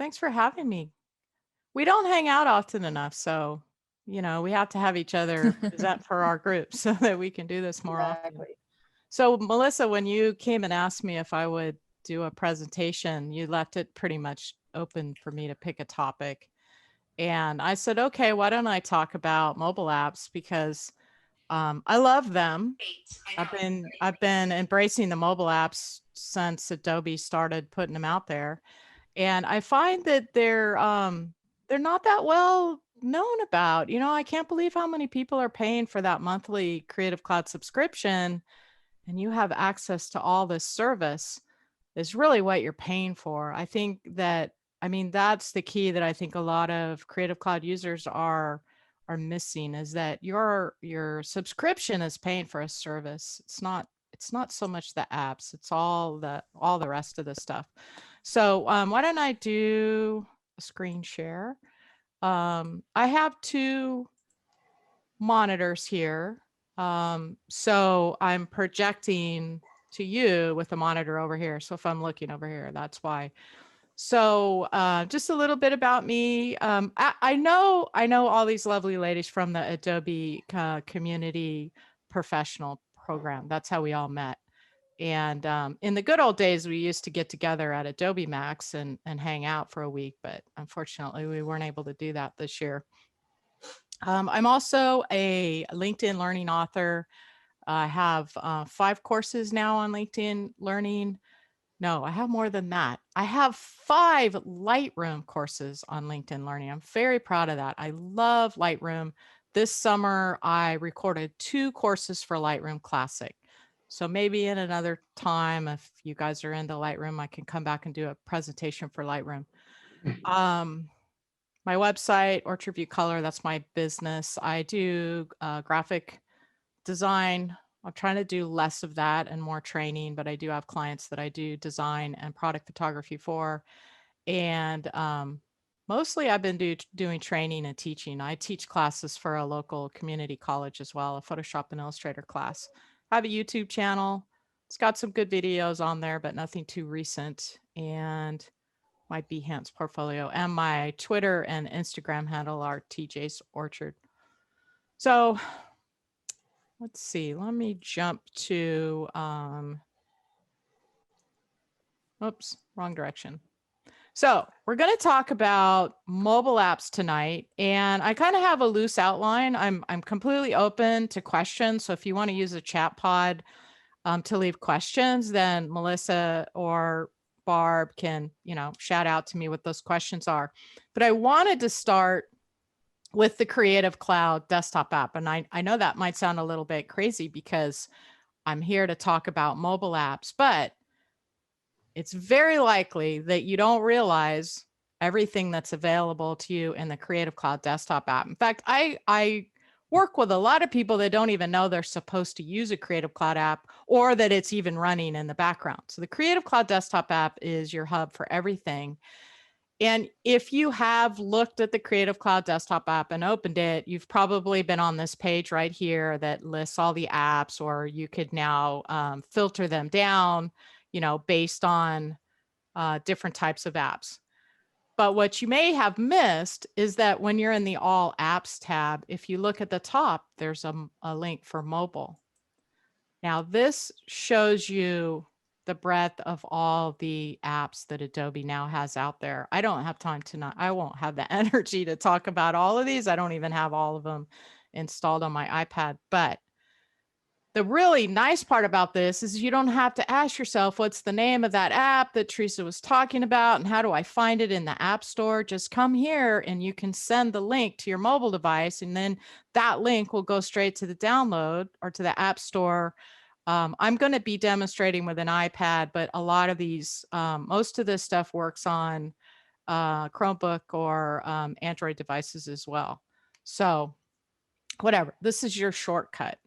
Thanks for having me. We don't hang out often enough, so we have to have each other present for our group so that we can do this more often. Exactly. So, Melissa, when you came and asked me if I would do a presentation, you left it pretty much open for me to pick a topic. And I said, okay, why don't I talk about mobile apps because I love them. I've been embracing the mobile apps since Adobe started putting them out there, and I find that they're not that well known about. I can't believe how many people are paying for that monthly Creative Cloud subscription, and you have access to all this service is really what you're paying for. I mean, that's the key that I think a lot of Creative Cloud users are missing is that your subscription is paying for a service. It's not so much the apps, it's all the rest of the stuff. So why don't I do a screen share? I have two monitors here. So I'm projecting to you with the monitor over here. So if I'm looking over here, that's why. So just a little bit about me. I know all these lovely ladies from the Adobe Community Professional Program. That's how we all met. And in the good old days, we used to get together at Adobe Max and hang out for a week, but unfortunately, we weren't able to do that this year. I'm also a LinkedIn Learning author. I have 5 courses now on LinkedIn Learning. No, I have more than that. I have 5 Lightroom courses on LinkedIn Learning. I'm very proud of that. I love Lightroom. This summer, I recorded 2 courses for Lightroom Classic. So maybe in another time, if you guys are into Lightroom, I can come back and do a presentation for Lightroom. My website, Orchard View Color, that's my business. I do graphic design. I'm trying to do less of that and more training, but I do have clients that I do design and product photography for. And mostly I've been doing training and teaching. I teach classes for a local community college as well, a Photoshop and Illustrator class. I have a YouTube channel. It's got some good videos on there, but nothing too recent. And my Behance portfolio and my Twitter and Instagram handle are TJ's Orchard. So let's see, let me jump to, oops, wrong direction. So we're going to talk about mobile apps tonight, and I kind of have a loose outline. I'm completely open to questions. So if you want to use a chat pod to leave questions, then Melissa or Barb can, shout out to me what those questions are. But I wanted to start with the Creative Cloud desktop app. And I know that might sound a little bit crazy because I'm here to talk about mobile apps, but it's very likely that you don't realize everything that's available to you in the Creative Cloud desktop app. In fact, I work with a lot of people that don't even know they're supposed to use a Creative Cloud app or that it's even running in the background. So the Creative Cloud desktop app is your hub for everything. And if you have looked at the Creative Cloud desktop app and opened it, you've probably been on this page right here that lists all the apps, or you could now filter them down, based on different types of apps. But what you may have missed is that when you're in the All Apps tab, if you look at the top, there's a link for mobile. Now, this shows you the breadth of all the apps that Adobe now has out there. I don't have time tonight. I won't have the energy to talk about all of these. I don't even have all of them installed on my iPad. But the really nice part about this is you don't have to ask yourself, what's the name of that app that Theresa was talking about? And how do I find it in the App Store? Just come here and you can send the link to your mobile device. And then that link will go straight to the download or to the App Store. I'm going to be demonstrating with an iPad, but a lot of these, most of this stuff works on Chromebook or Android devices as well. So whatever, this is your shortcut.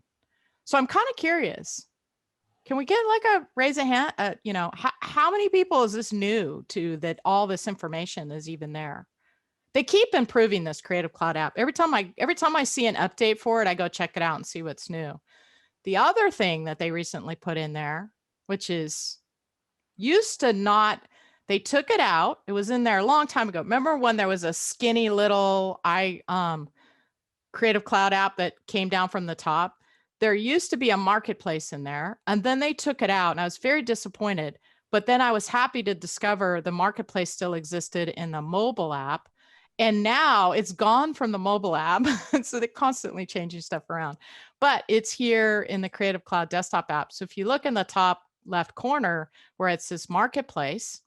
So I'm kind of curious. Can we get like a raise a hand? How many people is this new to that all this information is even there? They keep improving this Creative Cloud app. Every time I see an update for it, I go check it out and see what's new. The other thing that they recently put in there, which is used to not They took it out. It was in there a long time ago. Remember when there was a skinny little Creative Cloud app that came down from the top? There used to be a marketplace in there, and then they took it out, and I was very disappointed. But then I was happy to discover the marketplace still existed in the mobile app. And now it's gone from the mobile app. So they're constantly changing stuff around. But it's here in the Creative Cloud desktop app. So if you look in the top left corner where it says marketplace,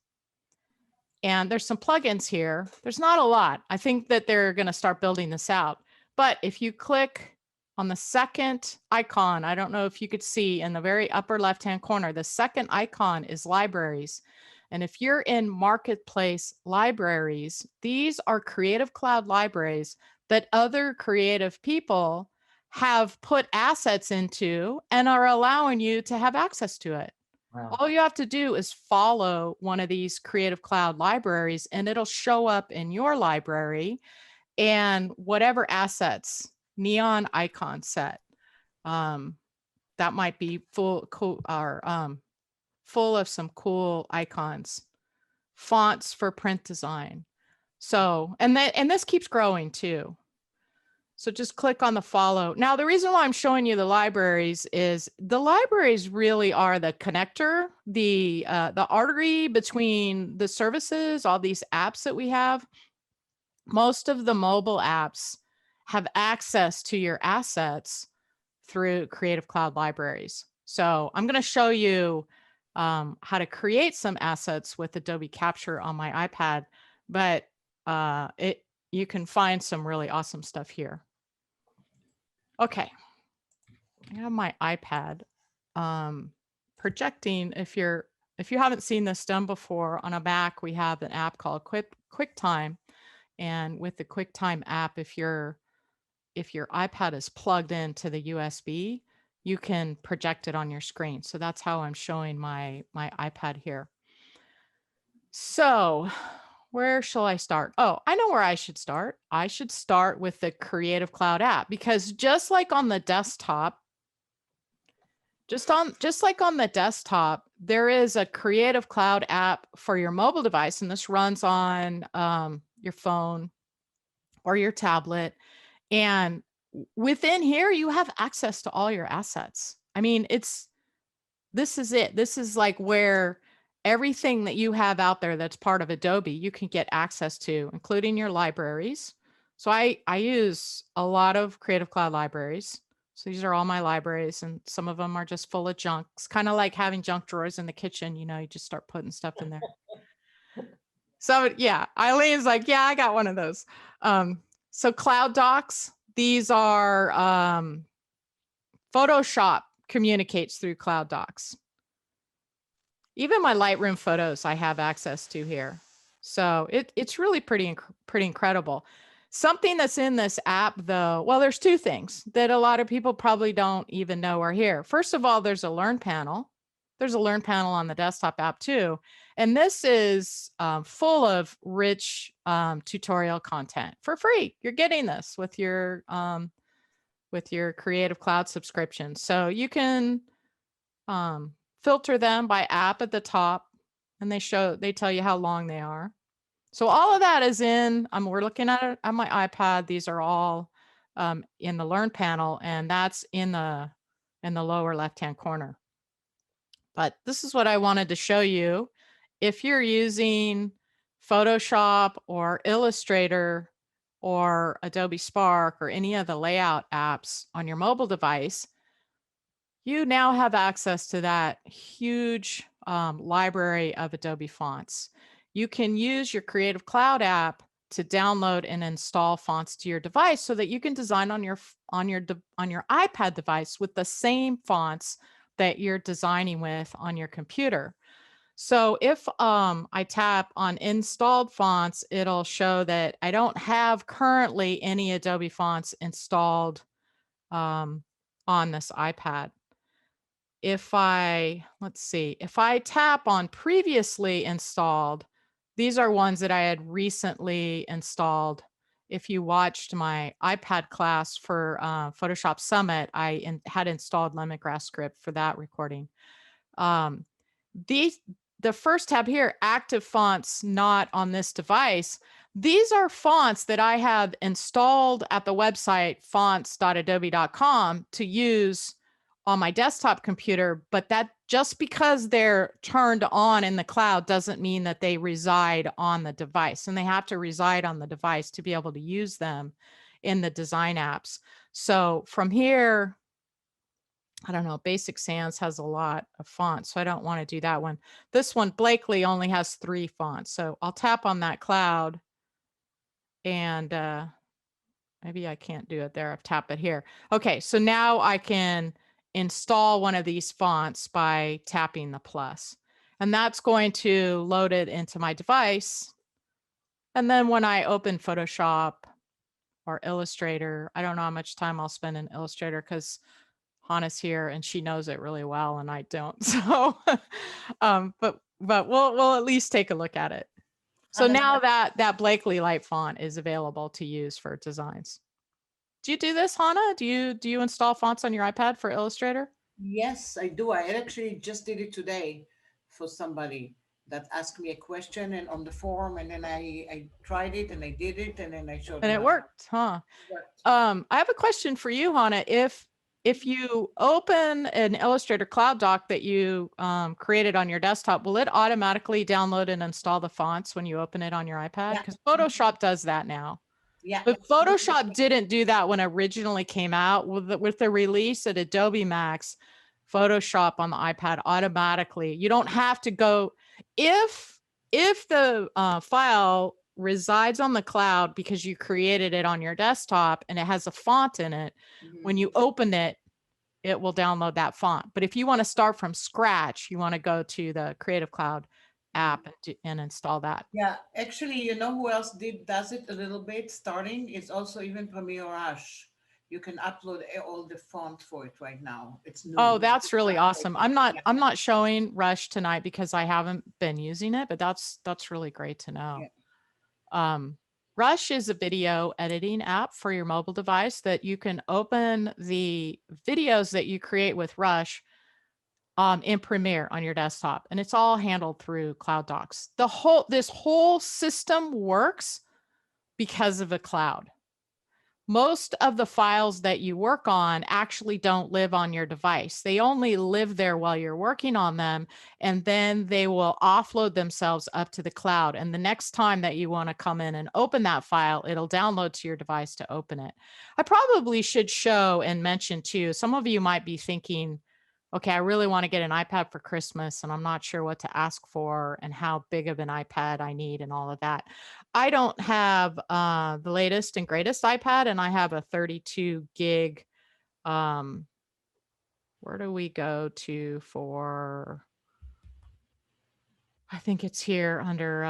and there's some plugins here. There's not a lot. I think that they're going to start building this out. But if you click on the second icon, I don't know if you could see in the very upper left-hand corner, the second icon is libraries. And if you're in Marketplace libraries, these are Creative Cloud libraries that other creative people have put assets into and are allowing you to have access to it. Wow. All you have to do is follow one of these Creative Cloud libraries and it'll show up in your library, and whatever assets, neon icon set, that might be full of some cool icons, fonts for print design. So, and this keeps growing too. So just click on the follow. Now, the reason why I'm showing you the libraries is the libraries really are the connector, the artery between the services, all these apps that we have. Most of the mobile apps have access to your assets through Creative Cloud libraries. So I'm going to show you how to create some assets with Adobe Capture on my iPad, but you can find some really awesome stuff here. Okay, I have my iPad projecting. If you haven't seen this done before, on a Mac we have an app called QuickTime, and with the QuickTime app, if your iPad is plugged into the USB, you can project it on your screen. So that's how I'm showing my iPad here. So where shall I start? Oh, I know where I should start. I should start with the Creative Cloud app, because just like on the desktop, just like on the desktop, there is a Creative Cloud app for your mobile device, and this runs on your phone or your tablet. And within here, you have access to all your assets. I mean, this is it. This is like where everything that you have out there that's part of Adobe, you can get access to, including your libraries. So I use a lot of Creative Cloud libraries. So these are all my libraries, and some of them are just full of junk. It's kind of like having junk drawers in the kitchen, you know, you just start putting stuff in there. So yeah, Eileen's like, yeah, I got one of those. So Cloud Docs, these are Photoshop communicates through Cloud Docs. Even my Lightroom photos I have access to here. So it's really pretty incredible. Something that's in this app though, well, there's two things that a lot of people probably don't even know are here. First of all, there's a Learn panel. There's a Learn panel on the desktop app too. And this is full of rich tutorial content for free. You're getting this with your Creative Cloud subscription. So you can filter them by app at the top, and they tell you how long they are. So all of that is in, we're looking at it on my iPad. These are all in the Learn panel, and that's in the lower left-hand corner. But this is what I wanted to show you. If you're using Photoshop or Illustrator or Adobe Spark or any of the layout apps on your mobile device, you now have access to that huge library of Adobe fonts. You can use your Creative Cloud app to download and install fonts to your device so that you can design on your iPad device with the same fonts that you're designing with on your computer. So if I tap on installed fonts, it'll show that I don't have currently any Adobe fonts installed on this iPad. If I tap on previously installed, these are ones that I had recently installed. If you watched my iPad class for Photoshop Summit, I had installed Lemongrass Script for that recording. the first tab here, active fonts not on this device, these are fonts that I have installed at the website fonts.adobe.com to use on my desktop computer, but that just because they're turned on in the cloud doesn't mean that they reside on the device, and they have to reside on the device to be able to use them in the design apps. So from here, I don't know, Basic Sans has a lot of fonts, so I don't want to do that one. This one, Blakely, only has 3 fonts. So I'll tap on that cloud and maybe I can't do it there. I've tapped it here. Okay, so now I can install one of these fonts by tapping the plus. And that's going to load it into my device. And then when I open Photoshop or Illustrator, I don't know how much time I'll spend in Illustrator because Hannah's here and she knows it really well and I don't. So, but we'll at least take a look at it. So now that Blakely light font is available to use for designs. Do you do this, Hannah? Do you install fonts on your iPad for Illustrator? Yes, I do. I actually just did it today for somebody that asked me a question and on the forum, and then I tried it and I did it, and then I showed And them it how worked, huh? it worked. I have a question for you, Hannah. If you open an Illustrator Cloud doc that you created on your desktop, will it automatically download and install the fonts when you open it on your iPad? Yeah. Because Photoshop does that now. Yeah, But absolutely. Photoshop didn't do that when it originally came out. With the release at Adobe Max, Photoshop on the iPad automatically, you don't have to go, if the file resides on the cloud because you created it on your desktop and it has a font in it, Mhm. when you open it, it will download that font. But if you want to start from scratch, you want to go to the Creative Cloud Mhm. app and install that. Yeah, actually, you know who else does it a little bit starting? It's also even Premiere Rush. You can upload all the font for it right now. It's Oh, new. that's really awesome. Yeah, I'm not showing Rush tonight because I haven't been using it, but that's really great to know. yeah. Um, Rush is a video editing app for your mobile device that you can open the videos that you create with Rush in Premiere on your desktop, and it's all handled through Cloud Docs. This whole system works because of the cloud. Most of the files that you work on actually don't live on your device. They only live there while you're working on them, and then they will offload themselves up to the cloud. And the next time that you want to come in and open that file, it'll download to your device to open it. I probably should show and mention too, some of you might be thinking, okay, I really want to get an iPad for Christmas and I'm not sure what to ask for and how big of an iPad I need and all of that. I don't have the latest and greatest iPad, and I have a 32 gig. Um, where do we go to for? I think it's here under.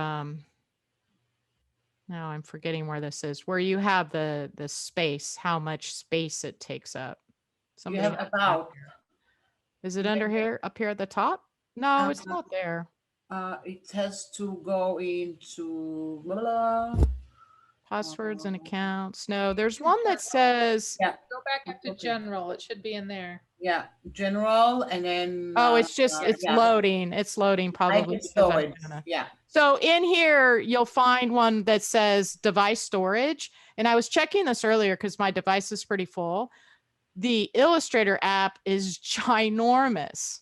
Now I'm forgetting where this is. Where you have the space, how much space it takes up. You Somebody have help me out about, here. Is it you under have, here, up here at the top? No, it's uh, not there. it has to go into blah, blah, Passwords and blah. accounts. No, there's one that says, Yeah. Go back up to Okay. general. It should be in there. Yeah. General, and then oh, it's just, it's yeah, loading. It's loading I probably can because I'm storage. doing a. Yeah. So in here, you'll find one that says device storage. And I was checking this earlier because my device is pretty full. The Illustrator app is ginormous.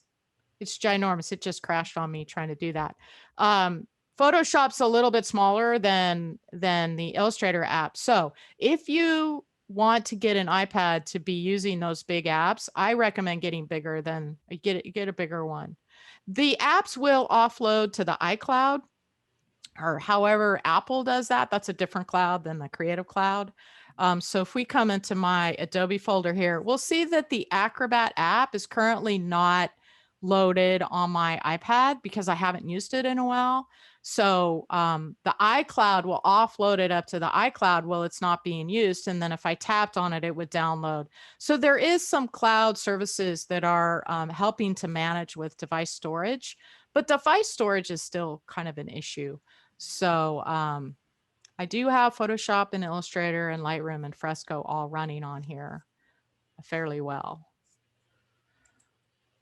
It's ginormous. It just crashed on me trying to do that. Um, Photoshop's a little bit smaller than the Illustrator app. So if you want to get an iPad to be using those big apps, I recommend getting bigger than get a bigger one. The apps will offload to the iCloud or however Apple does that. That's a different cloud than the Creative Cloud. So if we come into my Adobe folder here, we'll see that the Acrobat app is currently not loaded on my iPad because I haven't used it in a while. So the iCloud will offload it up to the iCloud while it's not being used. And then if I tapped on it, it would download. So there is some cloud services that are helping to manage with device storage, but device storage is still kind of an issue. So I do have Photoshop and Illustrator and Lightroom and Fresco all running on here fairly well.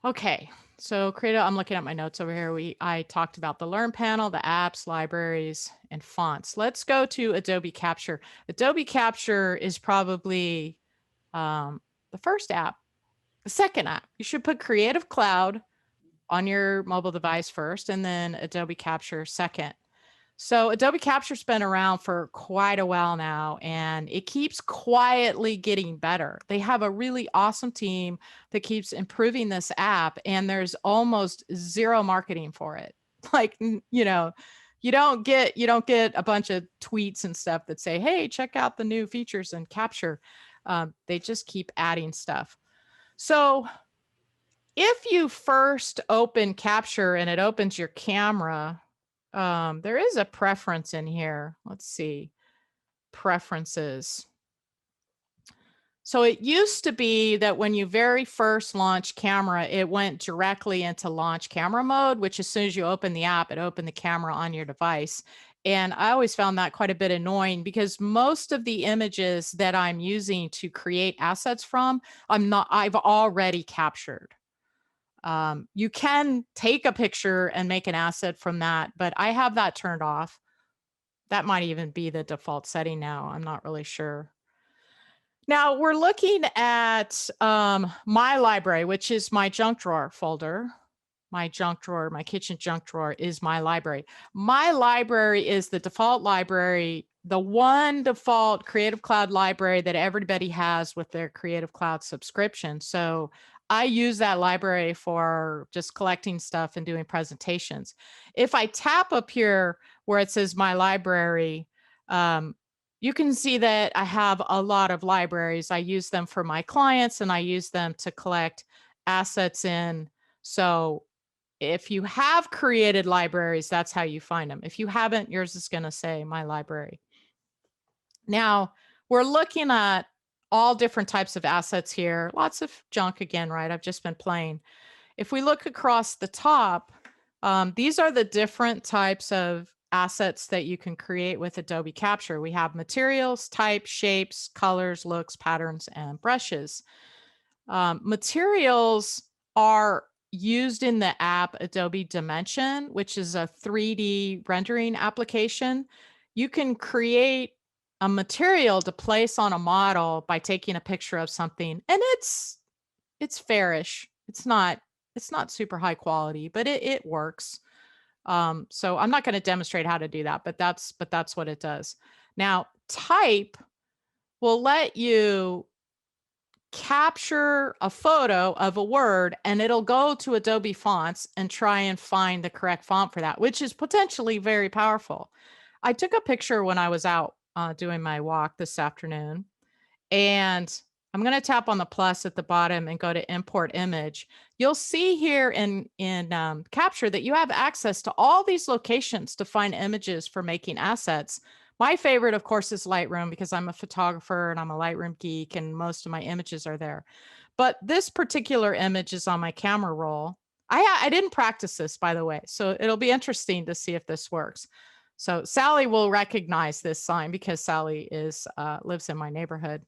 Okay, so creative, I'm looking at my notes over here. I talked about the Learn panel, the apps, libraries, and fonts. Let's go to Adobe Capture. Adobe Capture is probably the first app. The second app, you should put Creative Cloud on your mobile device first, and then Adobe Capture second. So Adobe Capture's been around for quite a while now, and it keeps quietly getting better. They have a really awesome team that keeps improving this app, and there's almost zero marketing for it. Like, you don't get a bunch of tweets and stuff that say, "Hey, check out the new features in Capture." They just keep adding stuff. So if you first open Capture and it opens your camera, there is a preference in here. Let's see, preferences. So it used to be that when you very first launched camera, it went directly into launch camera mode, which as soon as you open the app, it opened the camera on your device. And I always found that quite a bit annoying because most of the images that I'm using to create assets from, I've already captured. You can take a picture and make an asset from that, but I have that turned off. That might even be the default setting now. I'm not really sure. Now we're looking at my library, which is my junk drawer folder. My junk drawer, my kitchen junk drawer is my library. My library is the default library, the one default Creative Cloud library that everybody has with their Creative Cloud subscription. So I use that library for just collecting stuff and doing presentations. If I tap up here where it says my library, you can see that I have a lot of libraries. I use them for my clients and I use them to collect assets in. So if you have created libraries, that's how you find them. If you haven't, yours is going to say my library. Now we're looking at all different types of assets here. Lots of junk again, right? I've just been playing. If we look across the top, these are the different types of assets that you can create with Adobe Capture. We have materials, type, shapes, colors, looks, patterns, and brushes. Materials are used in the app Adobe Dimension, which is a 3D rendering application. You can create a material to place on a model by taking a picture of something, and it's fairish. It's not super high quality, but it works. So I'm not going to demonstrate how to do that, but that's what it does. Now, type will let you capture a photo of a word and it'll go to Adobe Fonts and try and find the correct font for that, which is potentially very powerful. I took a picture when I was out doing my walk this afternoon, and I'm going to tap on the plus at the bottom and go to import image. You'll see here in Capture that you have access to all these locations to find images for making assets. My favorite, of course, is Lightroom because I'm a photographer and I'm a Lightroom geek and most of my images are there. But this particular image is on my camera roll. I didn't practice this, by the way, so it'll be interesting to see if this works. So Sally will recognize this sign because Sally lives in my neighborhood.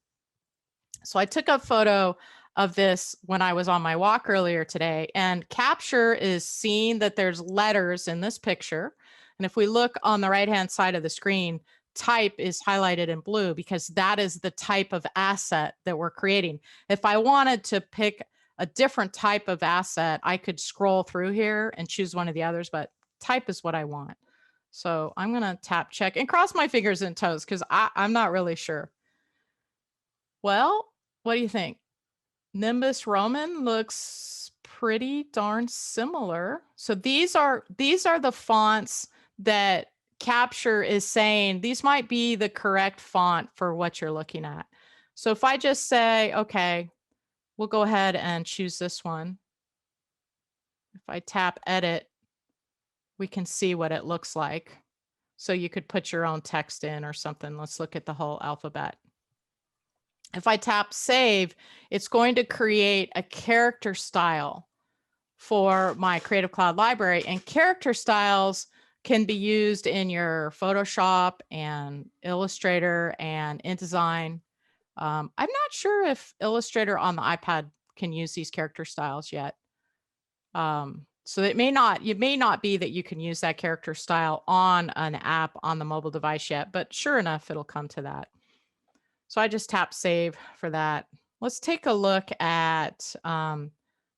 So I took a photo of this when I was on my walk earlier today, and Capture is seeing that there's letters in this picture. And if we look on the right-hand side of the screen, type is highlighted in blue because that is the type of asset that we're creating. If I wanted to pick a different type of asset, I could scroll through here and choose one of the others, but type is what I want. So I'm going to tap check and cross my fingers and toes because I'm not really sure. Well, what do you think? Nimbus Roman looks pretty darn similar. So these are the fonts that Capture is saying these might be the correct font for what you're looking at. So if I just say, okay, we'll go ahead and choose this one. If I tap edit, we can see what it looks like. So you could put your own text in or something. Let's look at the whole alphabet. If I tap save, it's going to create a character style for my Creative Cloud library, and character styles can be used in your Photoshop and Illustrator and InDesign. I'm not sure if Illustrator on the iPad can use these character styles yet. So it may not be that you can use that character style on an app on the mobile device yet, but sure enough, it'll come to that. So I just tap save for that. Let's take a look at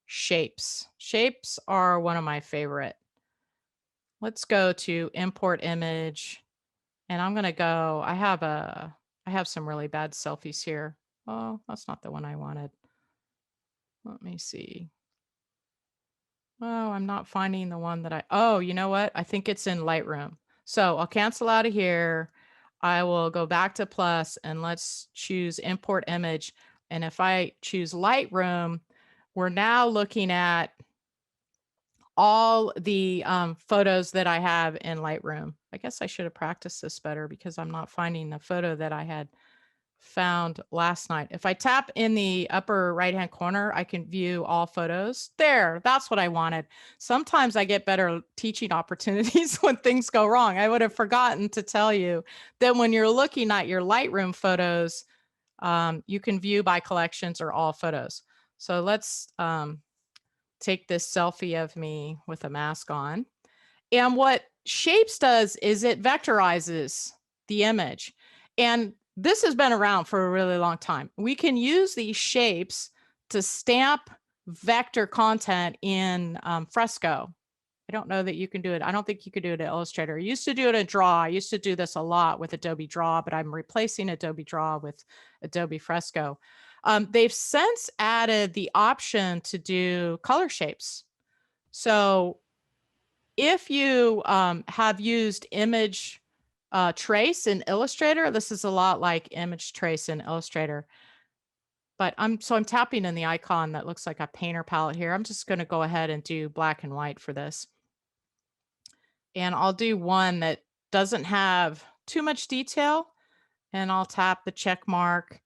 shapes. Shapes are one of my favorite. Let's go to import image, and I'm going to go, I have some really bad selfies here. Oh, that's not the one I wanted. Let me see. Oh, I'm not finding the one that oh, you know what? I think it's in Lightroom. So I'll cancel out of here. I will go back to plus and let's choose import image. And if I choose Lightroom, we're now looking at all the photos that I have in Lightroom. I guess I should have practiced this better because I'm not finding the photo that I had found last night. If I tap in the upper right-hand corner, I can view all photos. There, that's what I wanted. Sometimes I get better teaching opportunities when things go wrong. I would have forgotten to tell you that when you're looking at your Lightroom photos, you can view by collections or all photos. So let's take this selfie of me with a mask on. And what Shapes does is it vectorizes the image. And this has been around for a really long time. We can use these shapes to stamp vector content in Fresco. I don't know that you can do it. I don't think you could do it in Illustrator. I used to do it in Draw. I used to do this a lot with Adobe Draw, but I'm replacing Adobe Draw with Adobe Fresco. They've since added the option to do color shapes. So if you have used image trace in Illustrator, this is a lot like image trace in Illustrator. But I'm tapping in the icon that looks like a painter palette here. I'm just going to go ahead and do black and white for this. And I'll do one that doesn't have too much detail. And I'll tap the check mark.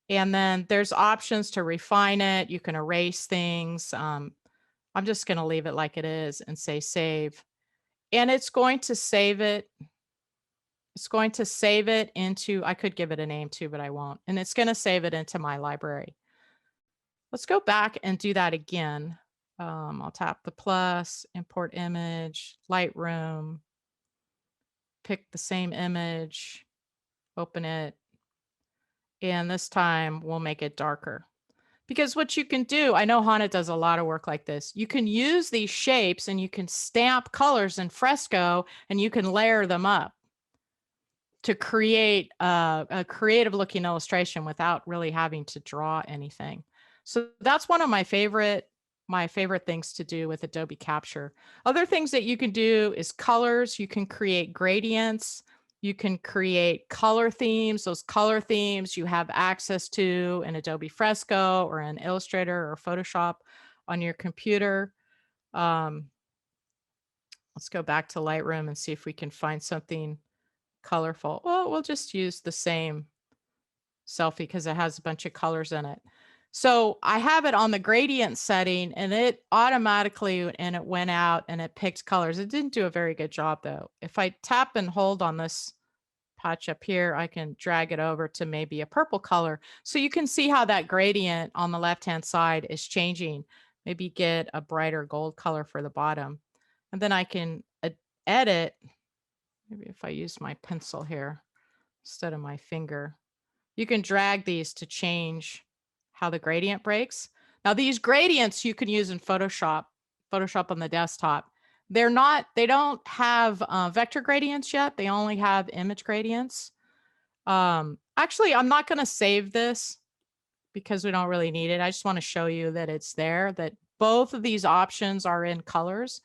And then there's options to refine it. You can erase things. I'm just going to leave it like it is and say save. And it's going to save it. It's going to save it into, I could give it a name too, but I won't. And it's going to save it into my library. Let's go back and do that again. I'll tap the plus, import image, Lightroom, pick the same image, open it. And this time we'll make it darker. Because what you can do, I know Hana does a lot of work like this. You can use these shapes and you can stamp colors in Fresco and you can layer them up to create a creative looking illustration without really having to draw anything. So that's one of my favorite things to do with Adobe Capture. Other things that you can do is colors. You can create gradients. You can create color themes. Those color themes you have access to in Adobe Fresco or in Illustrator or Photoshop on your computer. Let's go back to Lightroom and see if we can find something colorful. Well, we'll just use the same selfie because it has a bunch of colors in it. So I have it on the gradient setting and it automatically, and it went out and it picked colors. It didn't do a very good job though. If I tap and hold on this patch up here, I can drag it over to maybe a purple color. So you can see how that gradient on the left-hand side is changing. Maybe get a brighter gold color for the bottom. And then I can edit. Maybe if I use my pencil here instead of my finger, you can drag these to change how the gradient breaks. Now these gradients you can use in Photoshop on the desktop. They don't have vector gradients yet. They only have image gradients. Actually, I'm not going to save this because we don't really need it. I just want to show you that it's there, that both of these options are in colors.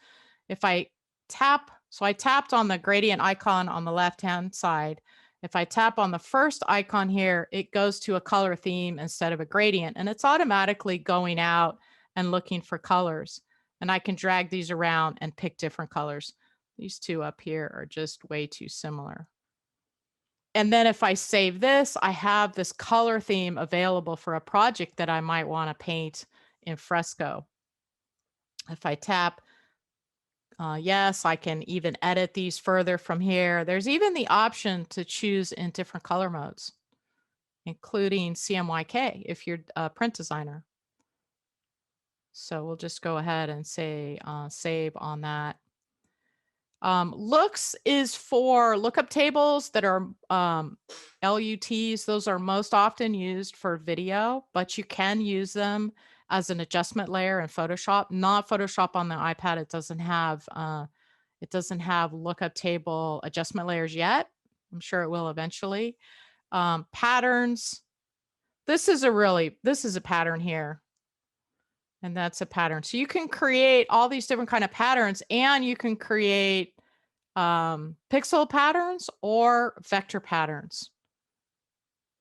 If I tap, so I tapped on the gradient icon on the left-hand side. If I tap on the first icon here, it goes to a color theme instead of a gradient, and it's automatically going out and looking for colors. And I can drag these around and pick different colors. These two up here are just way too similar. And then if I save this, I have this color theme available for a project that I might want to paint in Fresco. If I tap, yes, I can even edit these further from here. There's even the option to choose in different color modes, including CMYK if you're a print designer. So we'll just go ahead and say save on that. Looks is for lookup tables that are LUTs. Those are most often used for video, but you can use them as an adjustment layer in Photoshop. Not Photoshop on the iPad. It doesn't have lookup table adjustment layers yet. I'm sure it will eventually. Patterns. This is a pattern here. And that's a pattern. So you can create all these different kind of patterns, and you can create pixel patterns or vector patterns.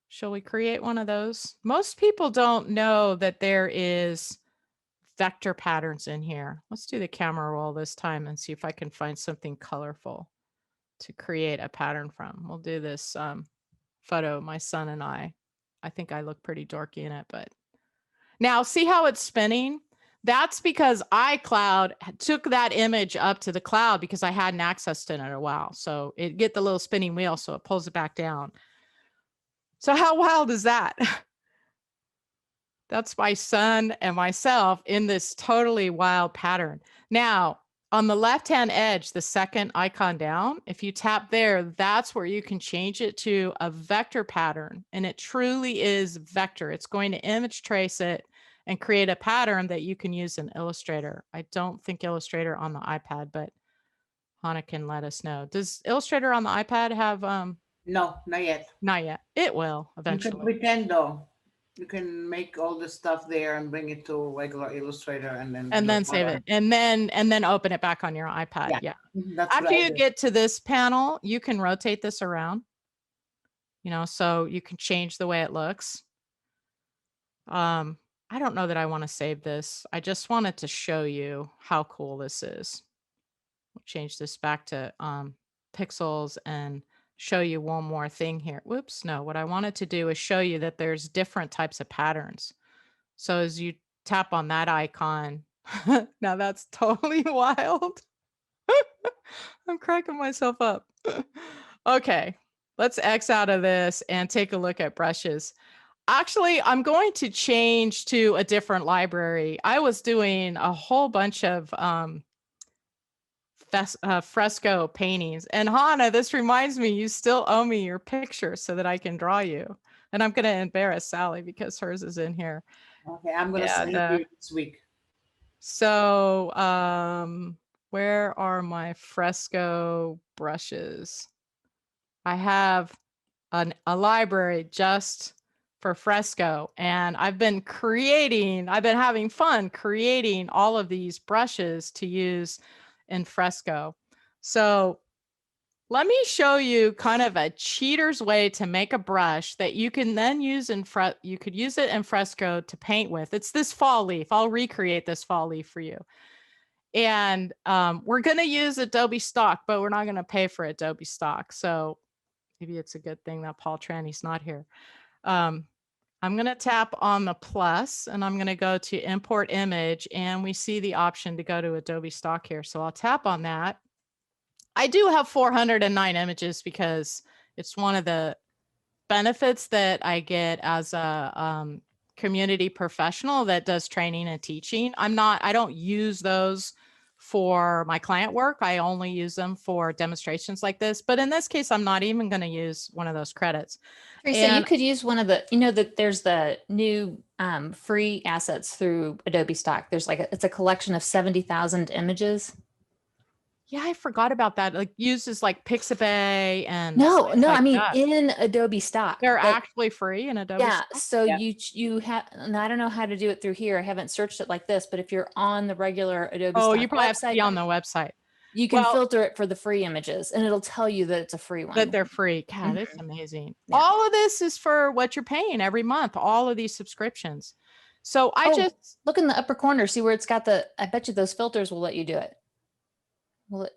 Shall we create one of those? Most people don't know that there is vector patterns in here. Let's do the camera roll this time and see if I can find something colorful to create a pattern from. We'll do this photo, my son and I. I think I look pretty dorky in it, but now see how it's spinning? That's because iCloud took that image up to the cloud because I hadn't accessed it in a while. So it get the little spinning wheel, so it pulls it back down. So how wild is that? That's my son and myself in this totally wild pattern. Now, on the left-hand edge, the second icon down, if you tap there, that's where you can change it to a vector pattern. And it truly is vector. It's going to image trace it and create a pattern that you can use in Illustrator. I don't think Illustrator on the iPad, but Hannah can let us know. Does Illustrator on the iPad have No, not yet. Not yet. It will You can eventually. pretend though. You can make all the stuff there and bring it to regular Illustrator and then Save it and then open it back on your iPad. Yeah. That's After you get to this panel, you can rotate this around, so you can change the way it looks. I don't know that I want to save this. I just wanted to show you how cool this is. We'll change this back to pixels and show you one more thing here. Whoops, no, what I wanted to do is show you that there's different types of patterns. So as you tap on that icon, now that's totally wild. I'm cracking myself up. Okay, let's X out of this and take a look at brushes. Actually, I'm going to change to a different library. I was doing a whole bunch of fresco paintings. And Hannah, this reminds me, you still owe me your picture so that I can draw you. And I'm going to embarrass Sally because hers is in here. Okay, I'm going to send it to you this week. So where are my fresco brushes? I have a library just for fresco, and I've been having fun creating all of these brushes to use in fresco. So let me show you kind of a cheater's way to make a brush that you can then use you could use it in fresco to paint with. It's this fall leaf. I'll recreate this fall leaf for you. And we're going to use Adobe Stock, but we're not going to pay for Adobe Stock. So maybe it's a good thing that Paul Tranny's not here. I'm going to tap on the plus and I'm going to go to import image, and we see the option to go to Adobe Stock here. So I'll tap on that. I do have 409 images because it's one of the benefits that I get as a community professional that does training and teaching. I don't use those for my client work. I only use them for demonstrations like this. But in this case, I'm not even going to use one of those credits. Theresa, you could use one of the, that there's the new free assets through Adobe Stock. There's it's a collection of 70,000 images. Yeah, I forgot about that. Like uses like Pixabay and no, like I mean that. in Adobe Stock. They're actually free in Adobe Yeah, Stock? so you have, and I don't know how to do it through here. I haven't searched it like this, but if you're on the regular Adobe Stock you probably have to be on the website. You can filter it for the free images, and it'll tell you that it's a free one. That they're free. God, it's amazing. Yeah. All of this is for what you're paying every month. All of these subscriptions. So I just look in the upper corner. See where it's got the. I bet you those filters will let you do it. Will it?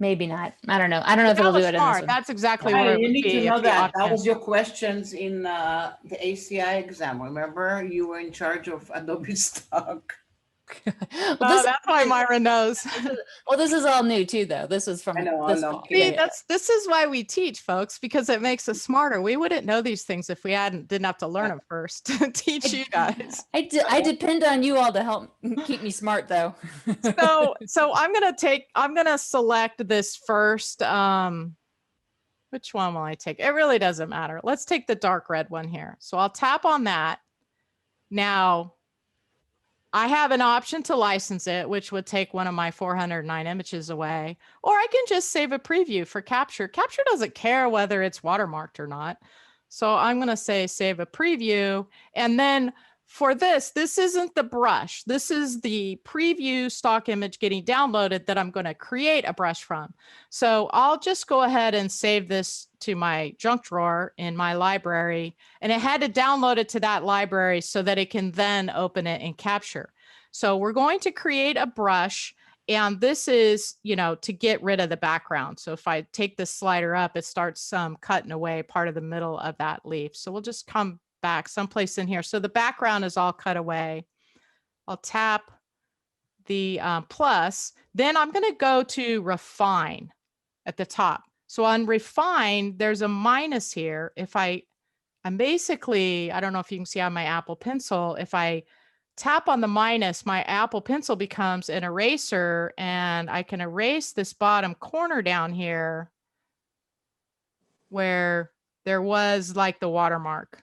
Maybe not. I don't know. I don't know if it'll do it in this one. That's exactly what you need to know that. That was your questions in the ACI exam. Remember, you were in charge of Adobe Stock. Well, Oh, that's why Myra knows. well, this is all new too, though. This is from I know, this I fall. love See, Yeah. this is why we teach, folks, because it makes us smarter. We wouldn't know these things if we didn't have to learn them first to teach you guys. I depend on you all to help keep me smart, though. So I'm gonna select this first. Which one will I take? It really doesn't matter. Let's take the dark red one here. So I'll tap on that. Now I have an option to license it, which would take one of my 409 images away, or I can just save a preview for Capture. Capture doesn't care whether it's watermarked or not. So I'm going to say save a preview. And then for this isn't the brush. This is the preview stock image getting downloaded that I'm going to create a brush from. So I'll just go ahead and save this to my junk drawer in my library. And it had to download it to that library so that it can then open it in Capture. So we're going to create a brush. And this is, to get rid of the background. So if I take this slider up, it starts cutting away part of the middle of that leaf. So we'll just come back someplace in here. So the background is all cut away. I'll tap the plus. Then I'm going to go to refine at the top. So on refine, there's a minus here. If I'm basically, I don't know if you can see on my Apple Pencil, if I tap on the minus, my Apple Pencil becomes an eraser, and I can erase this bottom corner down here where there was like the watermark.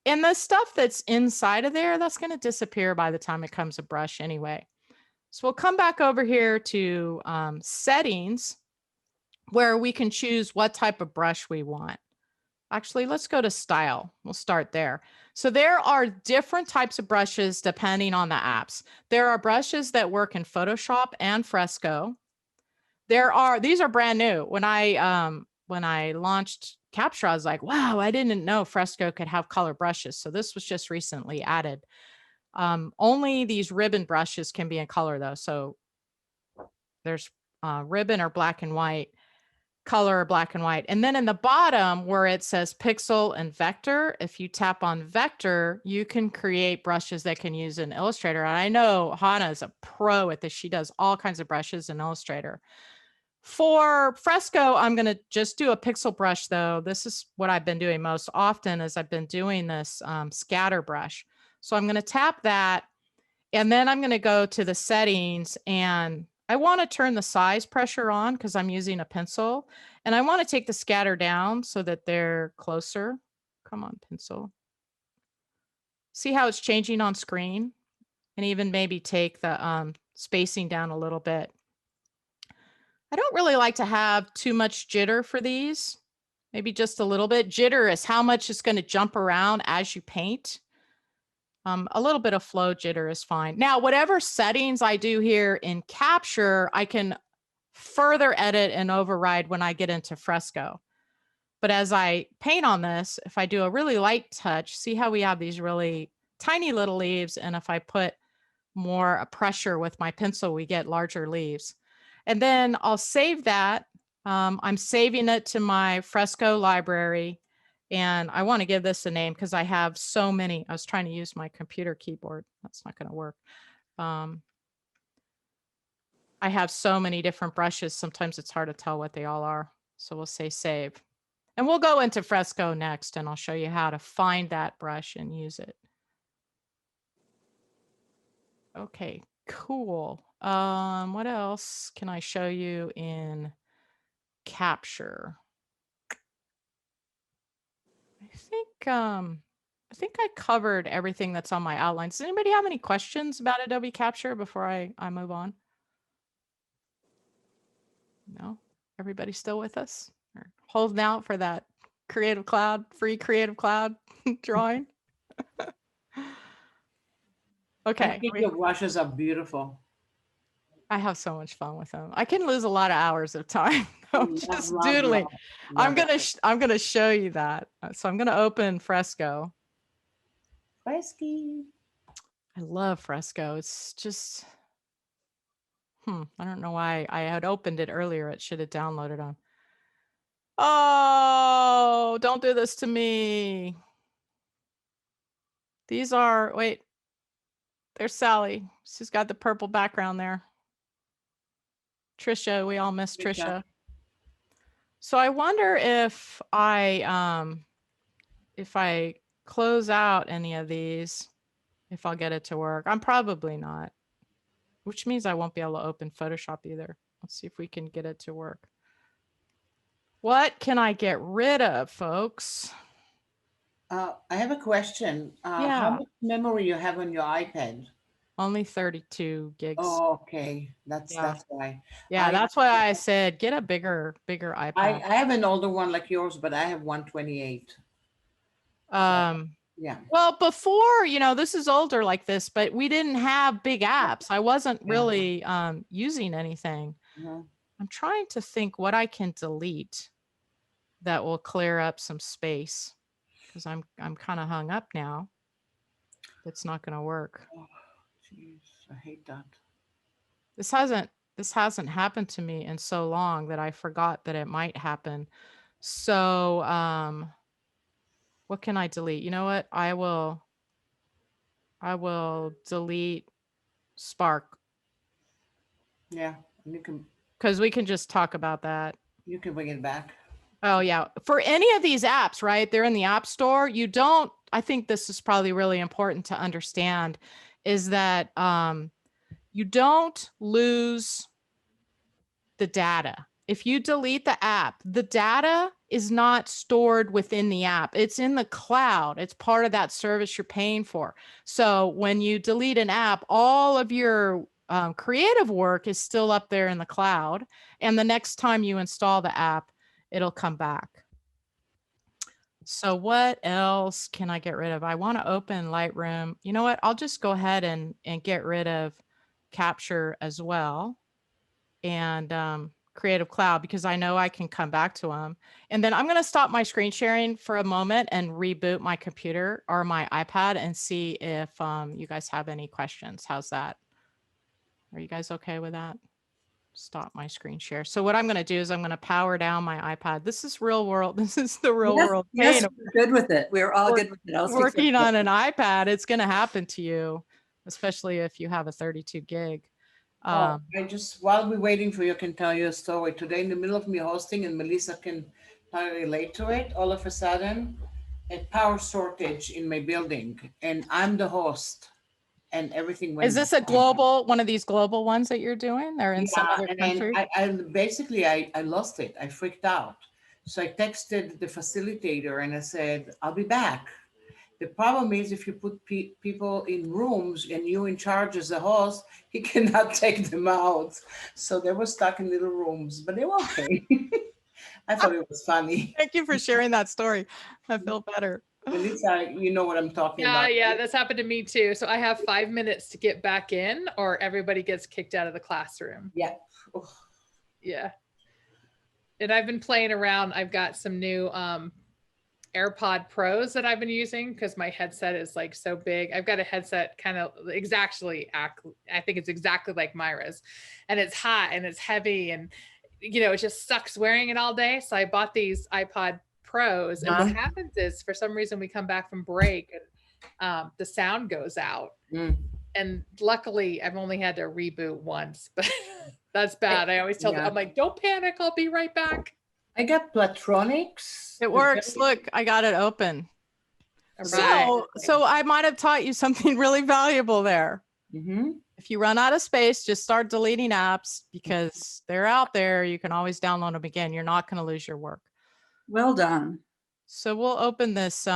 And the stuff that's inside of there, that's going to disappear by the time it comes a brush anyway. So we'll come back over here to settings, where we can choose what type of brush we want. Actually, let's go to style. We'll start there. So there are different types of brushes depending on the apps. There are brushes that work in Photoshop and Fresco. These are brand new. When I launched Capture, I was like, wow, I didn't know Fresco could have color brushes. So this was just recently added. Only these ribbon brushes can be in color though. So there's ribbon or black and white, color or black and white. And then in the bottom where it says pixel and vector, if you tap on vector, you can create brushes that can use in Illustrator. And I know Hannah is a pro at this. She does all kinds of brushes in Illustrator. For Fresco, I'm going to just do a pixel brush though. This is what I've been doing most often, as I've been doing this scatter brush. So I'm going to tap that, and then I'm going to go to the settings, and I want to turn the size pressure on because I'm using a pencil, and I want to take the scatter down so that they're closer. Come on, pencil. See how it's changing on screen? And even maybe take the spacing down a little bit. I don't really like to have too much jitter for these. Maybe just a little bit. Jitter is how much it's going to jump around as you paint. A little bit of flow jitter is fine. Now, whatever settings I do here in Capture, I can further edit and override when I get into Fresco. But as I paint on this, if I do a really light touch, see how we have these really tiny little leaves, and if I put more pressure with my pencil, we get larger leaves. And then I'll save that. I'm saving it to my Fresco library, and I want to give this a name because I have so many. I was trying to use my computer keyboard. That's not going to work. I have so many different brushes. Sometimes it's hard to tell what they all are. So we'll say save. And we'll go into Fresco next, and I'll show you how to find that brush and use it. Okay, cool. What else can I show you in Capture? I think I covered everything that's on my outlines. Does anybody have any questions about Adobe Capture before I move on? No? Everybody still with us? Or holding out for that Creative Cloud, free Creative Cloud drawing? Okay. I think your brushes are beautiful. I have so much fun with them. I can lose a lot of hours of time just Love, doodling. love it. I'm gonna show you that. So I'm gonna open Fresco. Fresky. I love Fresco. It's just, I don't know why I had opened it earlier. It should have downloaded on. Oh, don't do this to me. These are, wait, there's Sally. She's got the purple background there. Trisha, we all miss Trisha. So I wonder if I close out any of these, if I'll get it to work. I'm probably not, which means I won't be able to open Photoshop either. Let's see if we can get it to work. What can I get rid of, folks? I have a question. How Yeah. much memory you have on your iPad? Only 32 gigs. Oh, okay. That's Yeah. that's why. Yeah, that's why I said get a bigger iPad. I have an older one like yours, but I have 128. Yeah. Well, before, this is older like this, but we didn't have big apps. I wasn't really using anything. Mhm. I'm trying to think what I can delete that will clear up some space, because I'm kind of hung up now. It's not going to work. Oh, jeez, I hate that. This hasn't happened to me in so long that I forgot that it might happen. So, what can I delete? You know what? I will delete Spark, Yeah, and you can because we can just talk about that. bring it back. Oh yeah. For any of these apps, right? They're in the App Store. I think this is probably really important to understand, is that you don't lose the data. If you delete the app, the data is not stored within the app. It's in the cloud. It's part of that service you're paying for. So when you delete an app, all of your creative work is still up there in the cloud. And the next time you install the app, it'll come back. So what else can I get rid of? I want to open Lightroom. You know what? I'll just go ahead and get rid of Capture as well, and Creative Cloud, because I know I can come back to them. And then I'm going to stop my screen sharing for a moment and reboot my computer or my iPad and see if you guys have any questions. How's that? Are you guys okay with that? Stop my screen share. So what I'm going to do is I'm going to power down my iPad. This is real world. This is the real world. Yes, we're good with it. We're all good with it. Working on an iPad, it's going to happen to you, especially if you have a 32 gig. I just, while we're waiting for you, can tell you a story. Today, in the middle of me hosting, and Melissa can probably relate to it, all of a sudden, a power shortage in my building, and I'm the host, and everything went. Is this a global, one of these global ones that you're doing? They're in some other and country? I lost it. I freaked out. So I texted the facilitator and I said, I'll be back. The problem is if you put people in rooms and you in charge as a host, he cannot take them out. So they were stuck in little rooms, but they were okay. I thought it was funny. Thank you for sharing that story. I feel better. Melissa, you know what I'm talking about. Yeah, that's happened to me too. So I have 5 minutes to get back in, or everybody gets kicked out of the classroom. Yeah. Yeah. And I've been playing around. I've got some new AirPod Pros that I've been using because my headset is like so big. I've got a headset kind of I think it's exactly like Myra's, and it's hot and it's heavy, and it just sucks wearing it all day. So I bought these iPod Pros, and what happens is, for some reason, we come back from break and the sound goes out. And luckily I've only had to reboot once, but that's bad. I always tell them, I'm like, don't panic, I'll be right back. I got Platronics. It works. Look, I got it open. Right. So I might have taught you something really valuable there. Mm-hmm. If you run out of space, just start deleting apps, because they're out there. You can always download them again. You're not going to lose your work. Well done. So we'll open this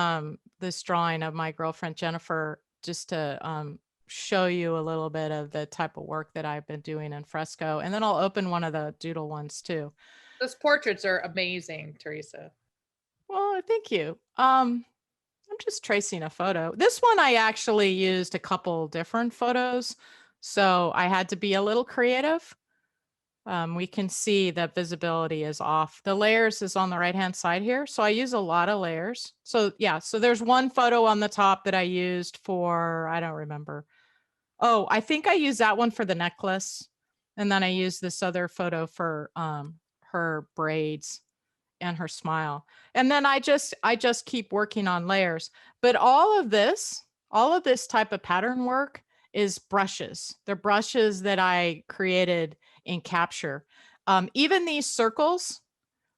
this drawing of my girlfriend Jennifer, just to show you a little bit of the type of work that I've been doing in Fresco, and then I'll open one of the doodle ones too. Those portraits are amazing, Theresa. Well, thank you. I'm just tracing a photo. This one I actually used a couple different photos, so I had to be a little creative. We can see that visibility is off. The layers is on the right-hand side here. So I use a lot of layers. So yeah, so there's one photo on the top that I used for, I don't remember. Oh, I think I used that one for the necklace. And then I used this other photo for her braids and her smile. And then I just keep working on layers. But all of this type of pattern work is brushes. They're brushes that I created in Capture. Even these circles,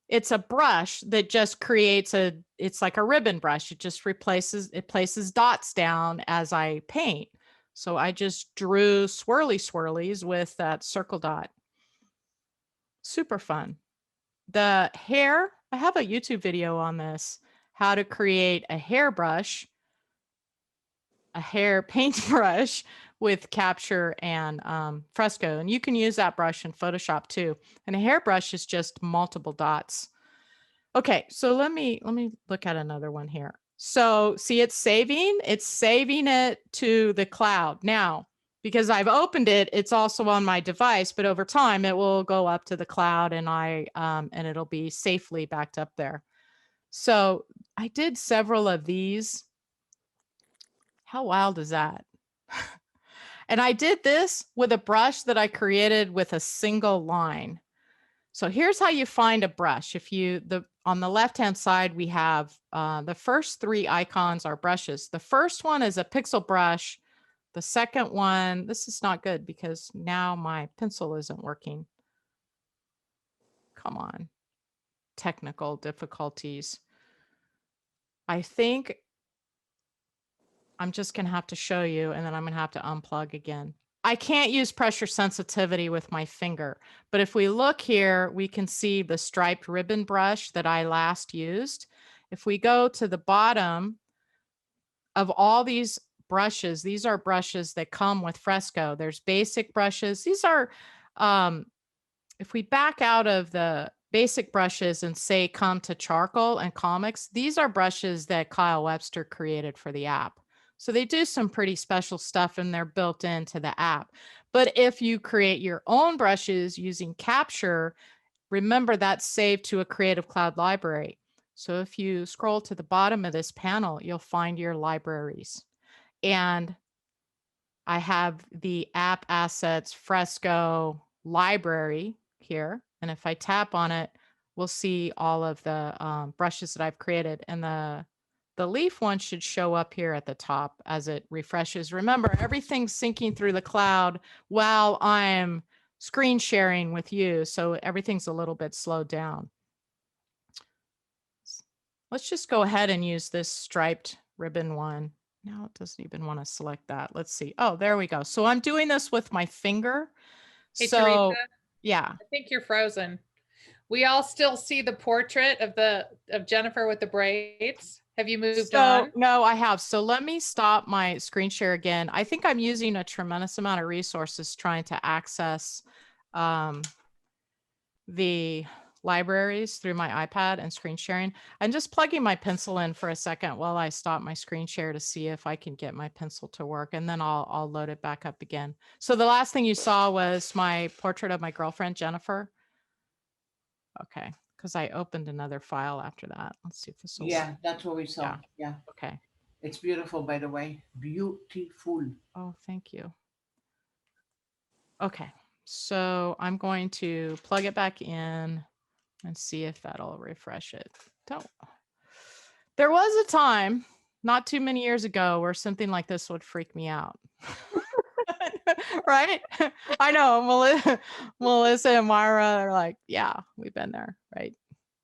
it's a brush that just creates it's like a ribbon brush. It just places dots down as I paint. So I just drew swirlies with that circle dot. Super fun. The hair, I have a YouTube video on this, how to create a hairbrush, a hair paintbrush with Capture and Fresco. And you can use that brush in Photoshop too. And a hairbrush is just multiple dots. Okay, so let me look at another one here. So see, it's saving it to the cloud. Now, because I've opened it, it's also on my device, but over time it will go up to the cloud and and it'll be safely backed up there. So I did several of these. How wild is that? And I did this with a brush that I created with a single line. So here's how you find a brush. On the left-hand side, we have the first three icons are brushes. The first one is a pixel brush. The second one, this is not good because now my pencil isn't working. Come on, technical difficulties. I think I'm just gonna have to show you and then I'm gonna have to unplug again. I can't use pressure sensitivity with my finger, but if we look here, we can see the striped ribbon brush that I last used. If we go to the bottom of all these brushes, these are brushes that come with Fresco. There's basic brushes. These are, if we back out of the basic brushes and say come to charcoal and comics, these are brushes that Kyle Webster created for the app. So they do some pretty special stuff and they're built into the app. But if you create your own brushes using Capture, remember that's saved to a Creative Cloud library. So if you scroll to the bottom of this panel, you'll find your libraries. And I have the app assets Fresco library here. And if I tap on it, we'll see all of the brushes that I've created. And the leaf one should show up here at the top as it refreshes. Remember, everything's syncing through the cloud while I'm screen sharing with you. So everything's a little bit slowed down. Let's just go ahead and use this striped ribbon one. Now it doesn't even want to select that. Let's see. Oh, there we go. So I'm doing this with my finger. Hey, So Theresa, yeah. I think you're frozen. We all still see the portrait of Jennifer with the braids. Have you moved on? No, I have. So let me stop my screen share again. I think I'm using a tremendous amount of resources trying to access the libraries through my iPad and screen sharing. I'm just plugging my pencil in for a second while I stop my screen share to see if I can get my pencil to work, and then I'll load it back up again. So the last thing you saw was my portrait of my girlfriend, Jennifer. Okay, because I opened another file after that. Let's see if this will. Yeah, that's what we saw. Yeah. Okay. It's beautiful, by the way. Beautiful. Oh, thank you. Okay, so I'm going to plug it back in and see if that'll refresh it. There was a time not too many years ago where something like this would freak me out. Right? I know Melissa and Myra are like, yeah, we've been there, right?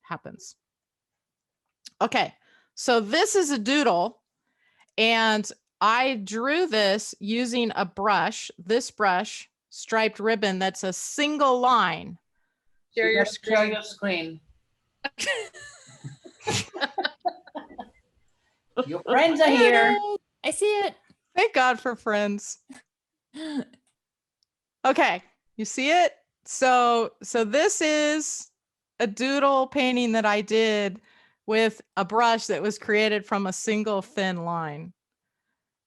Happens. Okay, so this is a doodle and I drew this using a brush, this brush, striped ribbon that's a single line. Share your screen. Share your screen. Your friends are here. I see it. Thank God for friends. Okay, you see it? So this is a doodle painting that I did with a brush that was created from a single thin line.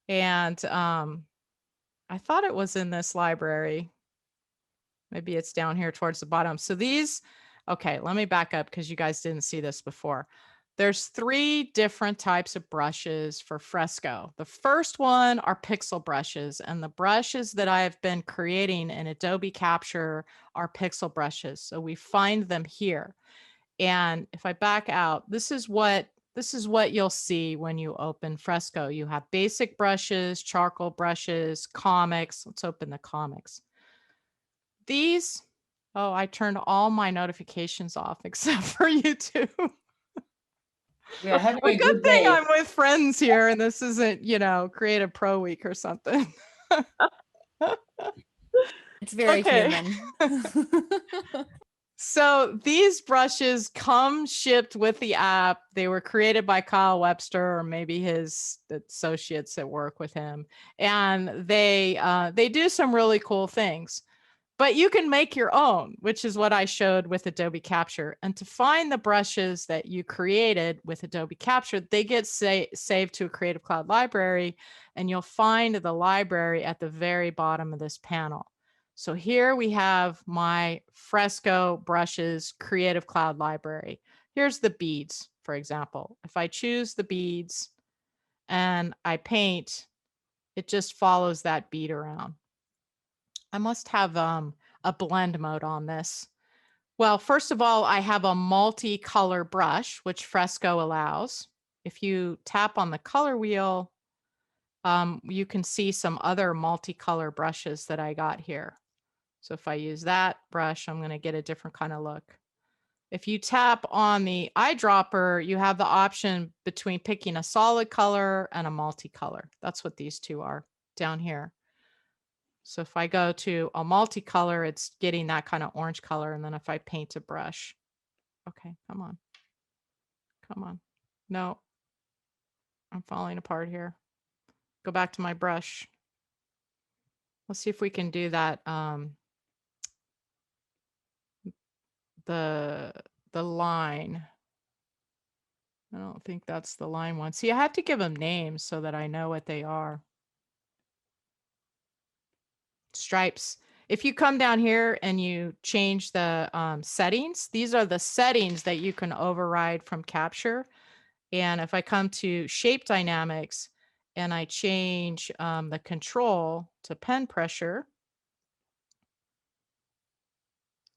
And I thought it was in this library. Maybe it's down here towards the bottom. So these, okay, let me back up because you guys didn't see this before. There's 3 different types of brushes for Fresco. The first one are pixel brushes, and the brushes that I have been creating in Adobe Capture are pixel brushes. So we find them here. And if I back out, this is what this is what you'll see when you open Fresco. You have basic brushes, charcoal brushes, comics. Let's open the comics. These, oh, I turned all my notifications off except for YouTube. We are having A a good good thing day. I'm with friends here and this isn't, Creative Pro Week or something. It's very Okay. human. So these brushes come shipped with the app. They were created by Kyle Webster or maybe his associates that work with him. And they do some really cool things. But you can make your own, which is what I showed with Adobe Capture. And to find the brushes that you created with Adobe Capture, they get saved to a Creative Cloud library, and you'll find the library at the very bottom of this panel. So here we have my Fresco Brushes Creative Cloud library. Here's the beads, for example. If I choose the beads and I paint, it just follows that bead around. I must have a blend mode on this. Well, first of all, I have a multicolor brush, which Fresco allows. If you tap on the color wheel, you can see some other multicolor brushes that I got here. So if I use that brush, I'm going to get a different kind of look. If you tap on the eyedropper, you have the option between picking a solid color and a multicolor. That's what these two are down here. So if I go to a multicolor, it's getting that kind of orange color. And then if I paint a brush, okay, come on. Come on. No, I'm falling apart here. Go back to my brush. Let's see if we can do that. The line. I don't think that's the line one. See, I have to give them names so that I know what they are. Stripes. If you come down here and you change the settings, these are the settings that you can override from Capture. And if I come to shape dynamics and I change the control to pen pressure,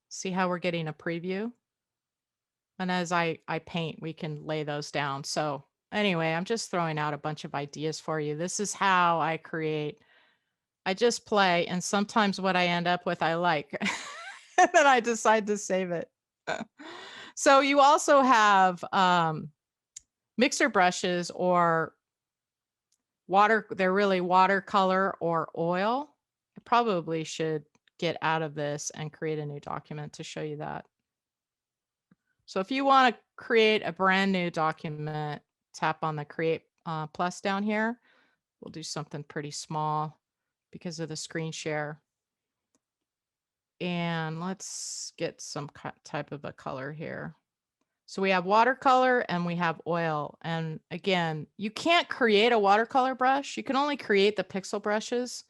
see how we're getting a preview? And as I paint, we can lay those down. So anyway, I'm just throwing out a bunch of ideas for you. This is how I create. I just play, and sometimes what I end up with, I like, and then I decide to save it. So you also have mixer brushes or water. They're really watercolor or oil. I probably should get out of this and create a new document to show you that. So if you want to create a brand new document, tap on the create plus down here. We'll do something pretty small because of the screen share. And let's get some type of a color here. So we have watercolor and we have oil. And again, you can't create a watercolor brush. You can only create the pixel brushes.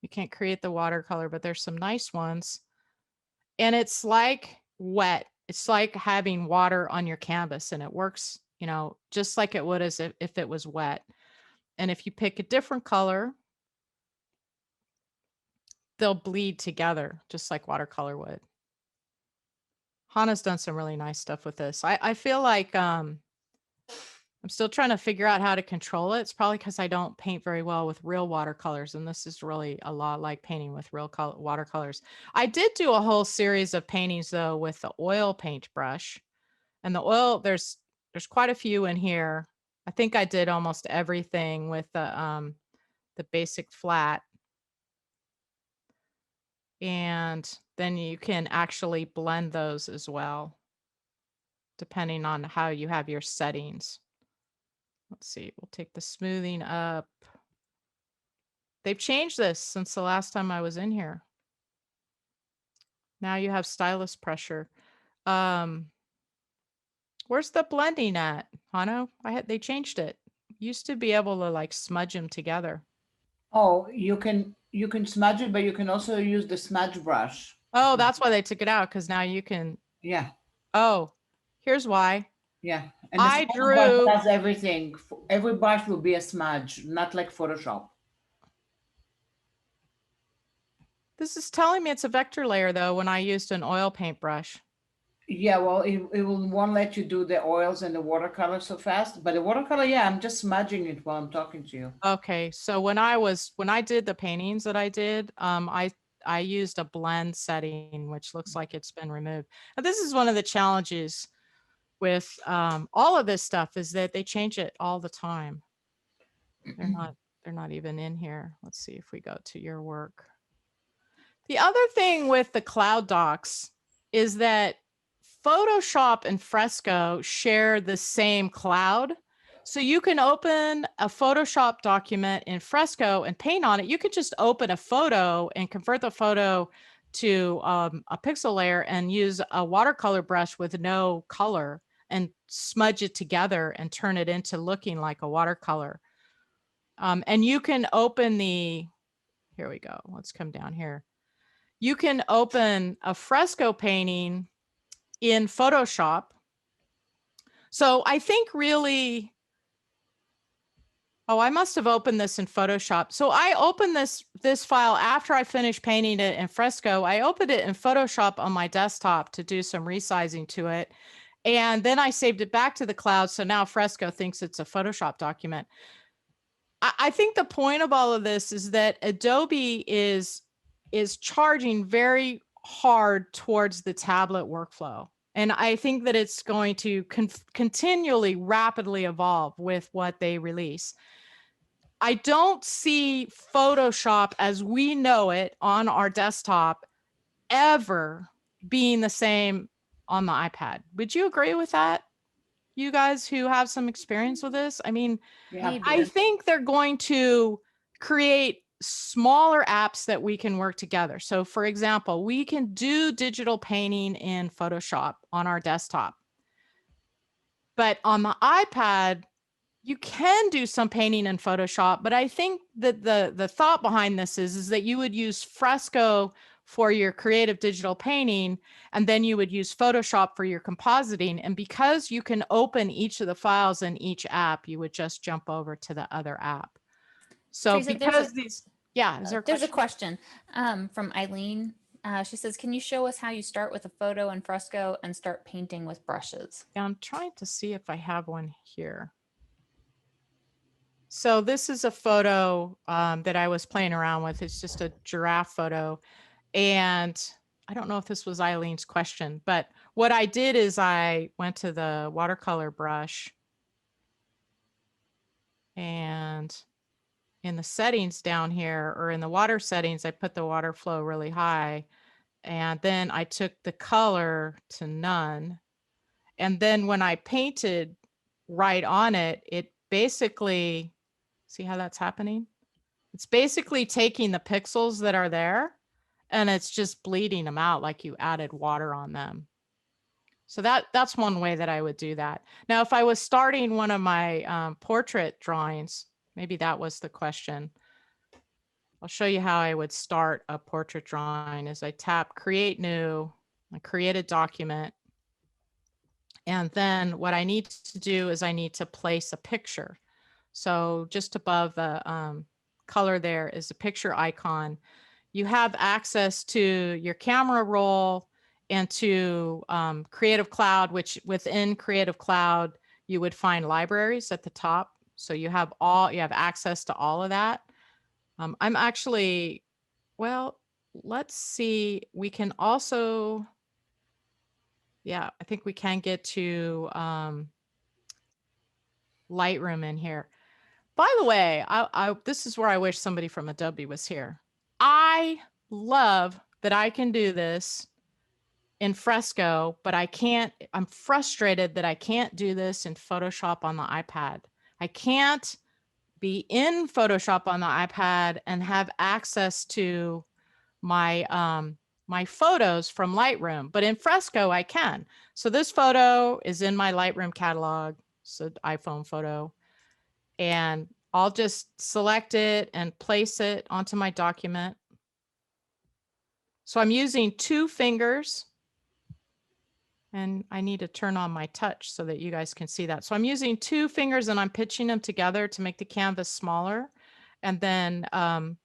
You can't create the watercolor, but there's some nice ones. And it's like wet. It's like having water on your canvas, and it works, just like it would as if it was wet. And if you pick a different color, they'll bleed together just like watercolor would. Hannah's done some really nice stuff with this. I feel like I'm still trying to figure out how to control it. It's probably because I don't paint very well with real watercolors, and this is really a lot like painting with real watercolors. I did do a whole series of paintings though with the oil paint brush, and the oil, there's quite a few in here. I think I did almost everything with the basic flat. And then you can actually blend those as well, depending on how you have your settings. Let's see, we'll take the smoothing up. They've changed this since the last time I was in here. Now you have stylus pressure. Where's the blending at, Hano? They changed it. Used to be able to like smudge them together. Oh, you can smudge it, but you can also use the smudge brush. Oh, that's why they took it out, because now you can. Yeah. Oh, here's why. Yeah. And the smudge brush does everything. Every brush will be a smudge, not like Photoshop. This is telling me it's a vector layer though when I used an oil paint brush. Yeah, well, won't let you do the oils and the watercolor so fast, but the watercolor, yeah, I'm just smudging it while I'm talking to you. Okay, so when I did the paintings that I did, I used a blend setting, which looks like it's been removed. And this is one of the challenges with all of this stuff, is that they change it all the time. They're not even in here. Let's see if we go to your work. The other thing with the cloud docs is that Photoshop and Fresco share the same cloud. So you can open a Photoshop document in Fresco and paint on it. You could just open a photo and convert the photo to a pixel layer and use a watercolor brush with no color and smudge it together and turn it into looking like a watercolor. And you can open here we go. Let's come down here. You can open a Fresco painting in Photoshop. So I think really, I must have opened this in Photoshop. So I opened this file after I finished painting it in Fresco. I opened it in Photoshop on my desktop to do some resizing to it. And then I saved it back to the cloud. So now Fresco thinks it's a Photoshop document. I think the point of all of this is that Adobe is charging very hard towards the tablet workflow. And I think that it's going to continually rapidly evolve with what they release. I don't see Photoshop as we know it on our desktop ever being the same on the iPad. Would you agree with that? You guys who have some experience with this? I mean, Yeah. Maybe. I think they're going to create smaller apps that we can work together. So for example, we can do digital painting in Photoshop on our desktop. But on the iPad, you can do some painting in Photoshop, but I think that the thought behind this is that you would use Fresco for your creative digital painting, and then you would use Photoshop for your compositing. And because you can open each of the files in each app, you would just jump over to the other app. So Teresa, because these, yeah, is there a there's a question? question from Eileen. She says, can you show us how you start with a photo in Fresco and start painting with brushes? Yeah, I'm trying to see if I have one here. So this is a photo that I was playing around with. It's just a giraffe photo. And I don't know if this was Eileen's question, but what I did is I went to the watercolor brush, and in the settings down here, or in the water settings, I put the water flow really high. And then I took the color to none. And then when I painted right on it, it basically, see how that's happening? It's basically taking the pixels that are there and it's just bleeding them out like you added water on them. So that's one way that I would do that. Now, if I was starting one of my portrait drawings, maybe that was the question. I'll show you how I would start a portrait drawing. Is I tap Create New, I create a document. And then what I need to do is I need to place a picture. So just above the color there is a picture icon. You have access to your camera roll and to Creative Cloud, which within Creative Cloud, you would find libraries at the top. So you have access to all of that. I'm actually, well, let's see. We can also, yeah, I think we can get to Lightroom in here. By the way, this is where I wish somebody from Adobe was here. I love that I can do this in Fresco, but I can't, I'm frustrated that I can't do this in Photoshop on the iPad. I can't be in Photoshop on the iPad and have access to my my photos from Lightroom, but in Fresco I can. So this photo is in my Lightroom catalog. It's an iPhone photo. And I'll just select it and place it onto my document. So I'm using 2 fingers, and I need to turn on my touch so that you guys can see that. So I'm using 2 fingers and I'm pitching them together to make the canvas smaller. And then I'm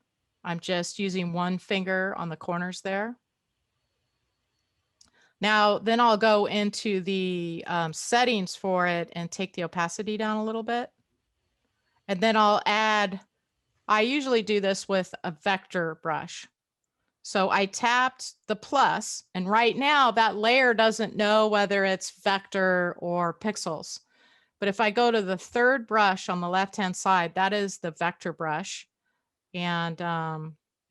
just using 1 finger on the corners there. Now, then I'll go into the settings for it and take the opacity down a little bit. And then I'll add, I usually do this with a vector brush. So I tapped the plus, and right now that layer doesn't know whether it's vector or pixels. But if I go to the third brush on the left-hand side, that is the vector brush. And I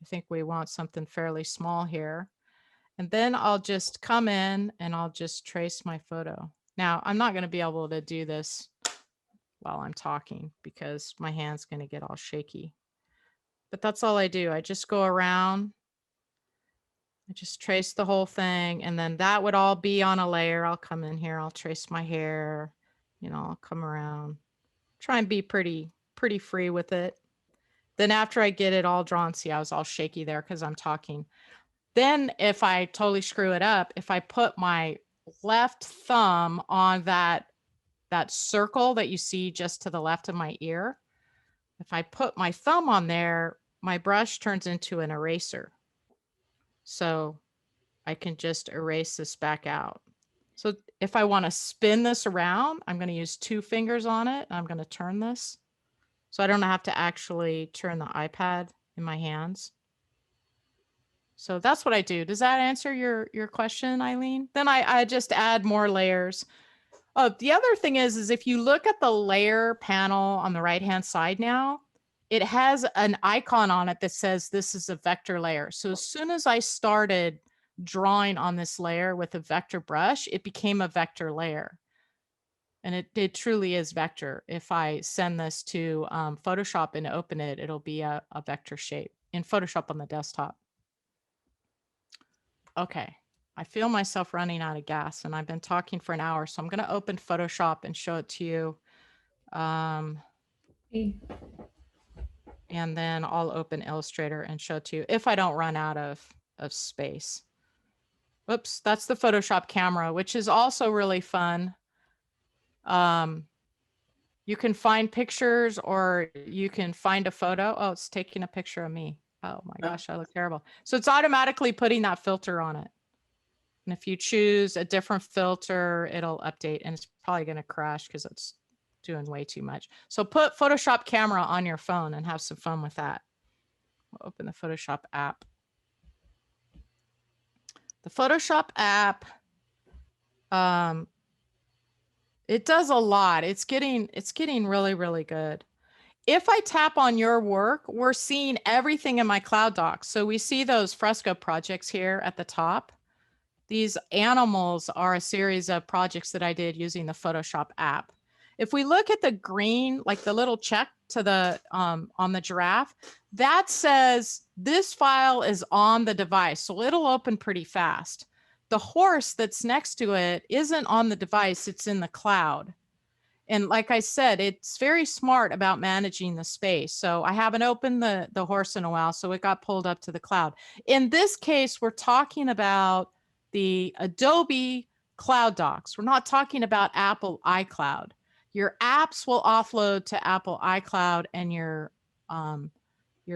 think we want something fairly small here. And then I'll just come in and I'll just trace my photo. Now, I'm not going to be able to do this while I'm talking because my hand's going to get all shaky. But that's all I do. I just go around. I just trace the whole thing, and then that would all be on a layer. I'll come in here, I'll trace my hair, you know, I'll come around, try and be pretty free with it. Then after I get it all drawn, see, I was all shaky there because I'm talking. Then if I totally screw it up, if I put my left thumb on that circle that you see just to the left of my ear, if I put my thumb on there, my brush turns into an eraser. So I can just erase this back out. So if I want to spin this around, I'm going to use 2 fingers on it. I'm going to turn this. So I don't have to actually turn the iPad in my hands. So that's what I do. Does that answer your question, Eileen? Then I just add more layers. Oh, the other thing is if you look at the layer panel on the right-hand side now, it has an icon on it that says this is a vector layer. So as soon as I started drawing on this layer with a vector brush, it became a vector layer. And it truly is vector. If I send this to Photoshop and open it, it'll be a vector shape in Photoshop on the desktop. Okay, I feel myself running out of gas and I've been talking for an hour, so I'm going to open Photoshop and show it to you. And then I'll open Illustrator and show it to you if I don't run out of space. Oops, that's the Photoshop camera, which is also really fun. You can find pictures or you can find a photo. Oh, it's taking a picture of me. Oh my gosh, I look terrible. So it's automatically putting that filter on it. And if you choose a different filter, it'll update, and it's probably going to crash because it's doing way too much. So put Photoshop camera on your phone and have some fun with that. We'll open the Photoshop app. The Photoshop app, it does a lot. It's getting really, really good. If I tap on your work, we're seeing everything in my Cloud Docs. So we see those Fresco projects here at the top. These animals are a series of projects that I did using the Photoshop app. If we look at the green, like the little check to the on the giraffe, that says this file is on the device, so it'll open pretty fast. The horse that's next to it isn't on the device, it's in the cloud. And like I said, it's very smart about managing the space. So I haven't opened the horse in a while, so it got pulled up to the cloud. In this case, we're talking about the Adobe Cloud Docs. We're not talking about Apple iCloud. Your apps will offload to Apple iCloud, and your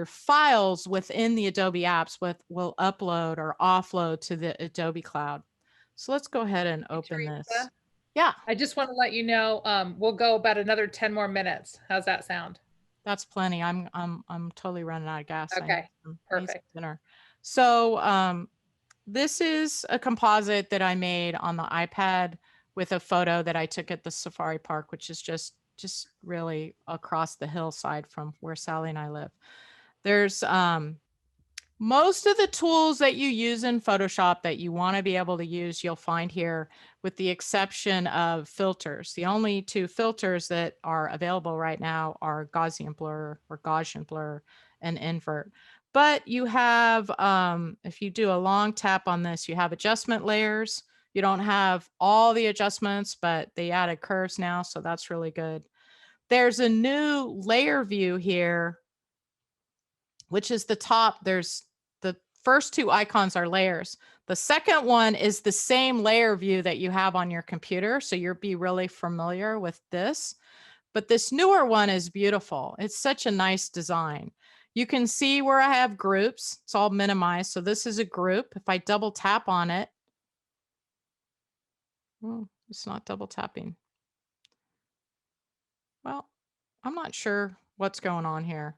files within the Adobe apps will upload or offload to the Adobe Cloud. So let's go ahead and open this. Yeah. I just want to let you know, we'll go about another 10 more minutes. How's that sound? That's plenty. I'm totally running out of gas. Okay, perfect. Dinner. So this is a composite that I made on the iPad with a photo that I took at the safari park, which is just really across the hillside from where Sally and I live. There's most of the tools that you use in Photoshop that you want to be able to use, you'll find here, with the exception of filters. The only 2 filters that are available right now are Gaussian blur or Gaussian blur and invert. But you have, if you do a long tap on this, you have adjustment layers. You don't have all the adjustments, but they added curves now, so that's really good. There's a new layer view here, which is the top. There's the first 2 icons are layers. The second one is the same layer view that you have on your computer. So you'll be really familiar with this. But this newer one is beautiful. It's such a nice design. You can see where I have groups. It's all minimized. So this is a group. If I double tap on it, Oh, it's not double tapping. Well, I'm not sure what's going on here.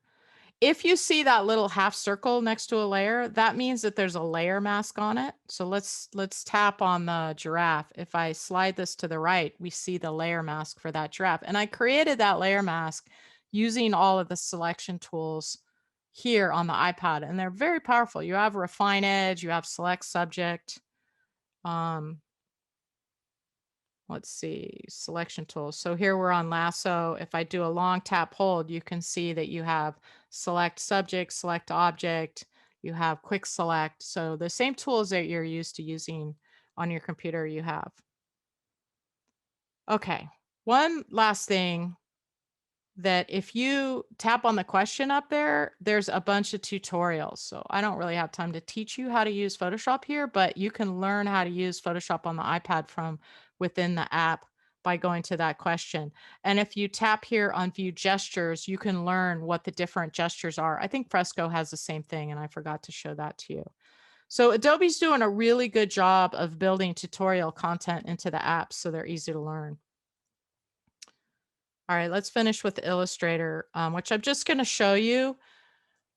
If you see that little half circle next to a layer, that means that there's a layer mask on it. So let's tap on the giraffe. If I slide this to the right, we see the layer mask for that giraffe. And I created that layer mask using all of the selection tools here on the iPad, and they're very powerful. You have refine edge, you have select subject. Let's see, selection tools. So here we're on lasso. If I do a long tap hold, you can see that you have select subject, select object, you have quick select. So the same tools that you're used to using on your computer you have. Okay, one last thing, that if you tap on the question up there, there's a bunch of tutorials. So I don't really have time to teach you how to use Photoshop here, but you can learn how to use Photoshop on the iPad from within the app by going to that question. And if you tap here on view gestures, you can learn what the different gestures are. I think Fresco has the same thing, and I forgot to show that to you. So Adobe's doing a really good job of building tutorial content into the apps so they're easy to learn. All right, let's finish with Illustrator, which I'm just going to show you.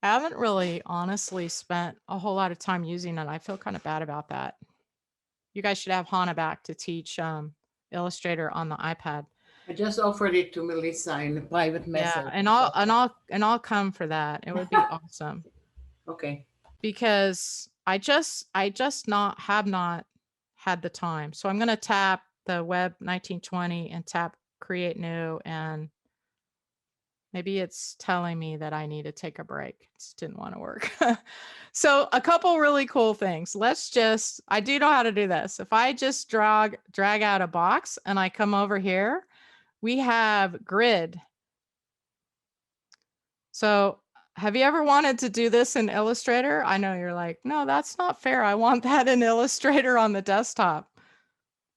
I haven't really honestly spent a whole lot of time using it. I feel kind of bad about that. You guys should have Hannah back to teach Illustrator on the iPad. I just offered it to Melissa in a private message. Yeah, and I'll come for that. It would be awesome. Okay. Because I just have not had the time. So I'm going to tap the Web 1920 and tap Create New, and maybe it's telling me that I need to take a break. It just didn't want to work. So a couple really cool things. I do know how to do this. If I just drag out a box and I come over here, we have grid. So have you ever wanted to do this in Illustrator? I know you're like, no, that's not fair. I want that in Illustrator on the desktop.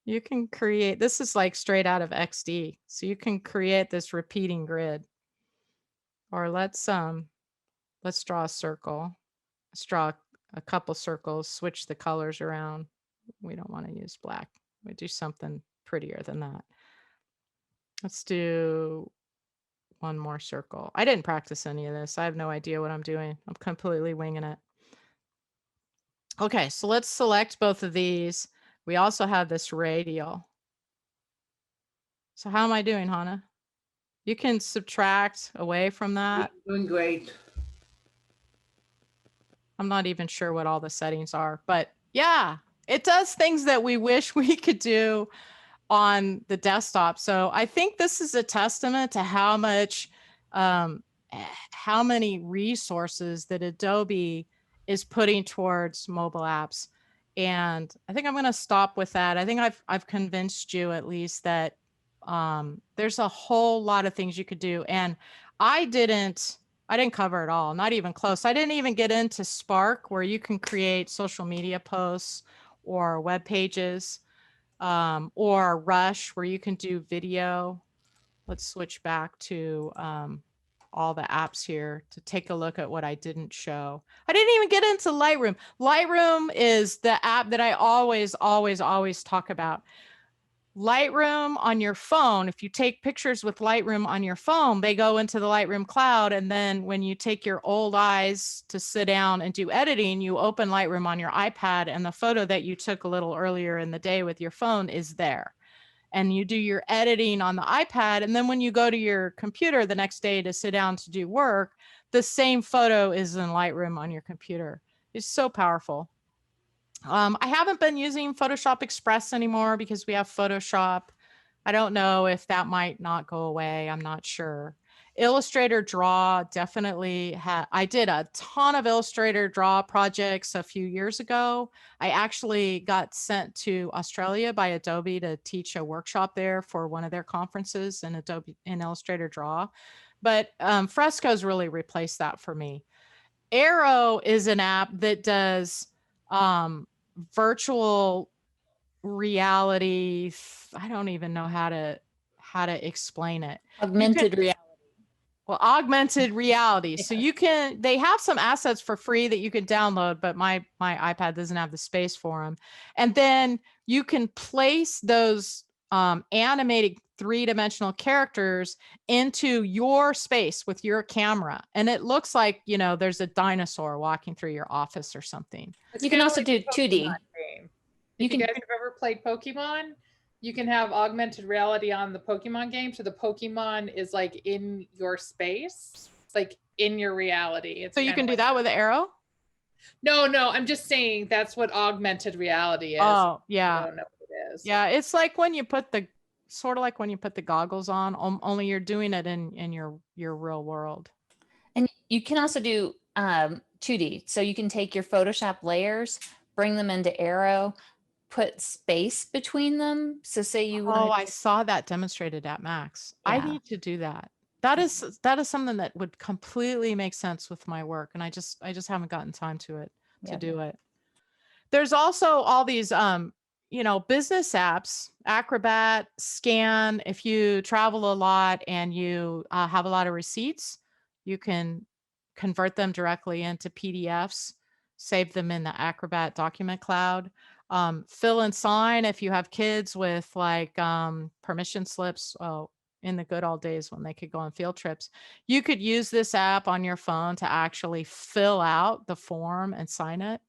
You can create, this is like straight out of XD. So you can create this repeating grid. Or let's draw a circle. Let's draw a couple circles, switch the colors around. We don't want to use black. We do something prettier than that. Let's do one more circle. I didn't practice any of this. I have no idea what I'm doing. I'm completely winging it. Okay, so let's select both of these. We also have this radial. So how am I doing, Hannah? You can subtract away from that. You're doing great. I'm not even sure what all the settings are, but yeah, it does things that we wish we could do on the desktop. So I think this is a testament to how many resources that Adobe is putting towards mobile apps. And I think I'm going to stop with that. I think I've convinced you at least that there's a whole lot of things you could do. And I didn't cover it all, not even close. I didn't even get into Spark, where you can create social media posts or web pages, or Rush, where you can do video. Let's switch back to all the apps here to take a look at what I didn't show. I didn't even get into Lightroom. Lightroom is the app that I always talk about. Lightroom on your phone, if you take pictures with Lightroom on your phone, they go into the Lightroom cloud. And then when you take your old eyes to sit down and do editing, you open Lightroom on your iPad, and the photo that you took a little earlier in the day with your phone is there. And you do your editing on the iPad. And then when you go to your computer the next day to sit down to do work, the same photo is in Lightroom on your computer. It's so powerful. I haven't been using Photoshop Express anymore because we have Photoshop. I don't know if that might not go away. I'm not sure. Illustrator Draw definitely I did a ton of Illustrator Draw projects a few years ago. I actually got sent to Australia by Adobe to teach a workshop there for one of their conferences in Illustrator Draw. But Fresco's really replaced that for me. Arrow is an app that does virtual reality. I don't even know how to explain it. Augmented reality. Well, augmented reality. So you can, they have some assets for free that you can download, but my iPad doesn't have the space for them. And then you can place those animated three-dimensional characters into your space with your camera. And it looks like, you know, there's a dinosaur walking through your office or something. It's You can kinda also like do the 2D. Pokemon game. You If you can- guys have ever played Pokemon, you can have augmented reality on the Pokemon game. So the Pokemon is like in your space. It's like in your reality. It's So you kinda can do like- that with an arrow? No, I'm just saying that's what augmented reality is. Oh, I yeah. don't know what it is. Yeah, it's like when you put the sort of like when you put the goggles on, only you're doing it in your real world. And you can also do 2D. So you can take your Photoshop layers, bring them into Arrow, put space between them. So say you Oh, want I saw that demonstrated at Max. I Yeah. need to do that. That is something that would completely make sense with my work, and I just haven't gotten time to it to Yeah. do it. There's also all these you know, business apps, Acrobat, Scan. If you travel a lot and you have a lot of receipts, you can convert them directly into PDFs, save them in the Acrobat document cloud. Fill and sign if you have kids with like permission slips. Oh, in the good old days when they could go on field trips, you could use this app on your phone to actually fill out the form and sign it.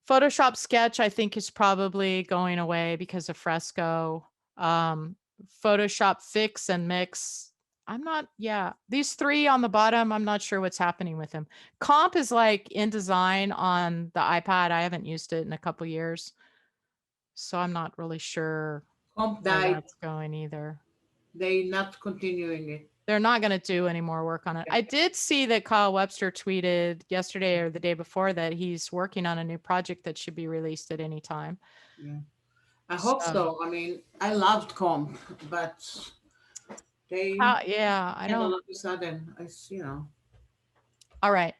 Photoshop Sketch, I think, is probably going away because of Fresco. Photoshop Fix and Mix. I'm not, yeah. These three on the bottom, I'm not sure what's happening with them. Comp is like InDesign on the iPad. I haven't used it in a couple years. So I'm not really sure Comp where died. that's going either. They not continuing it. They're not going to do any more work on it. I did see that Kyle Webster tweeted yesterday or the day before that he's working on a new project that should be released at any time. Yeah. I hope so. I mean, I loved Comp, but they Yeah, I and all don't. of a sudden, you know. All right.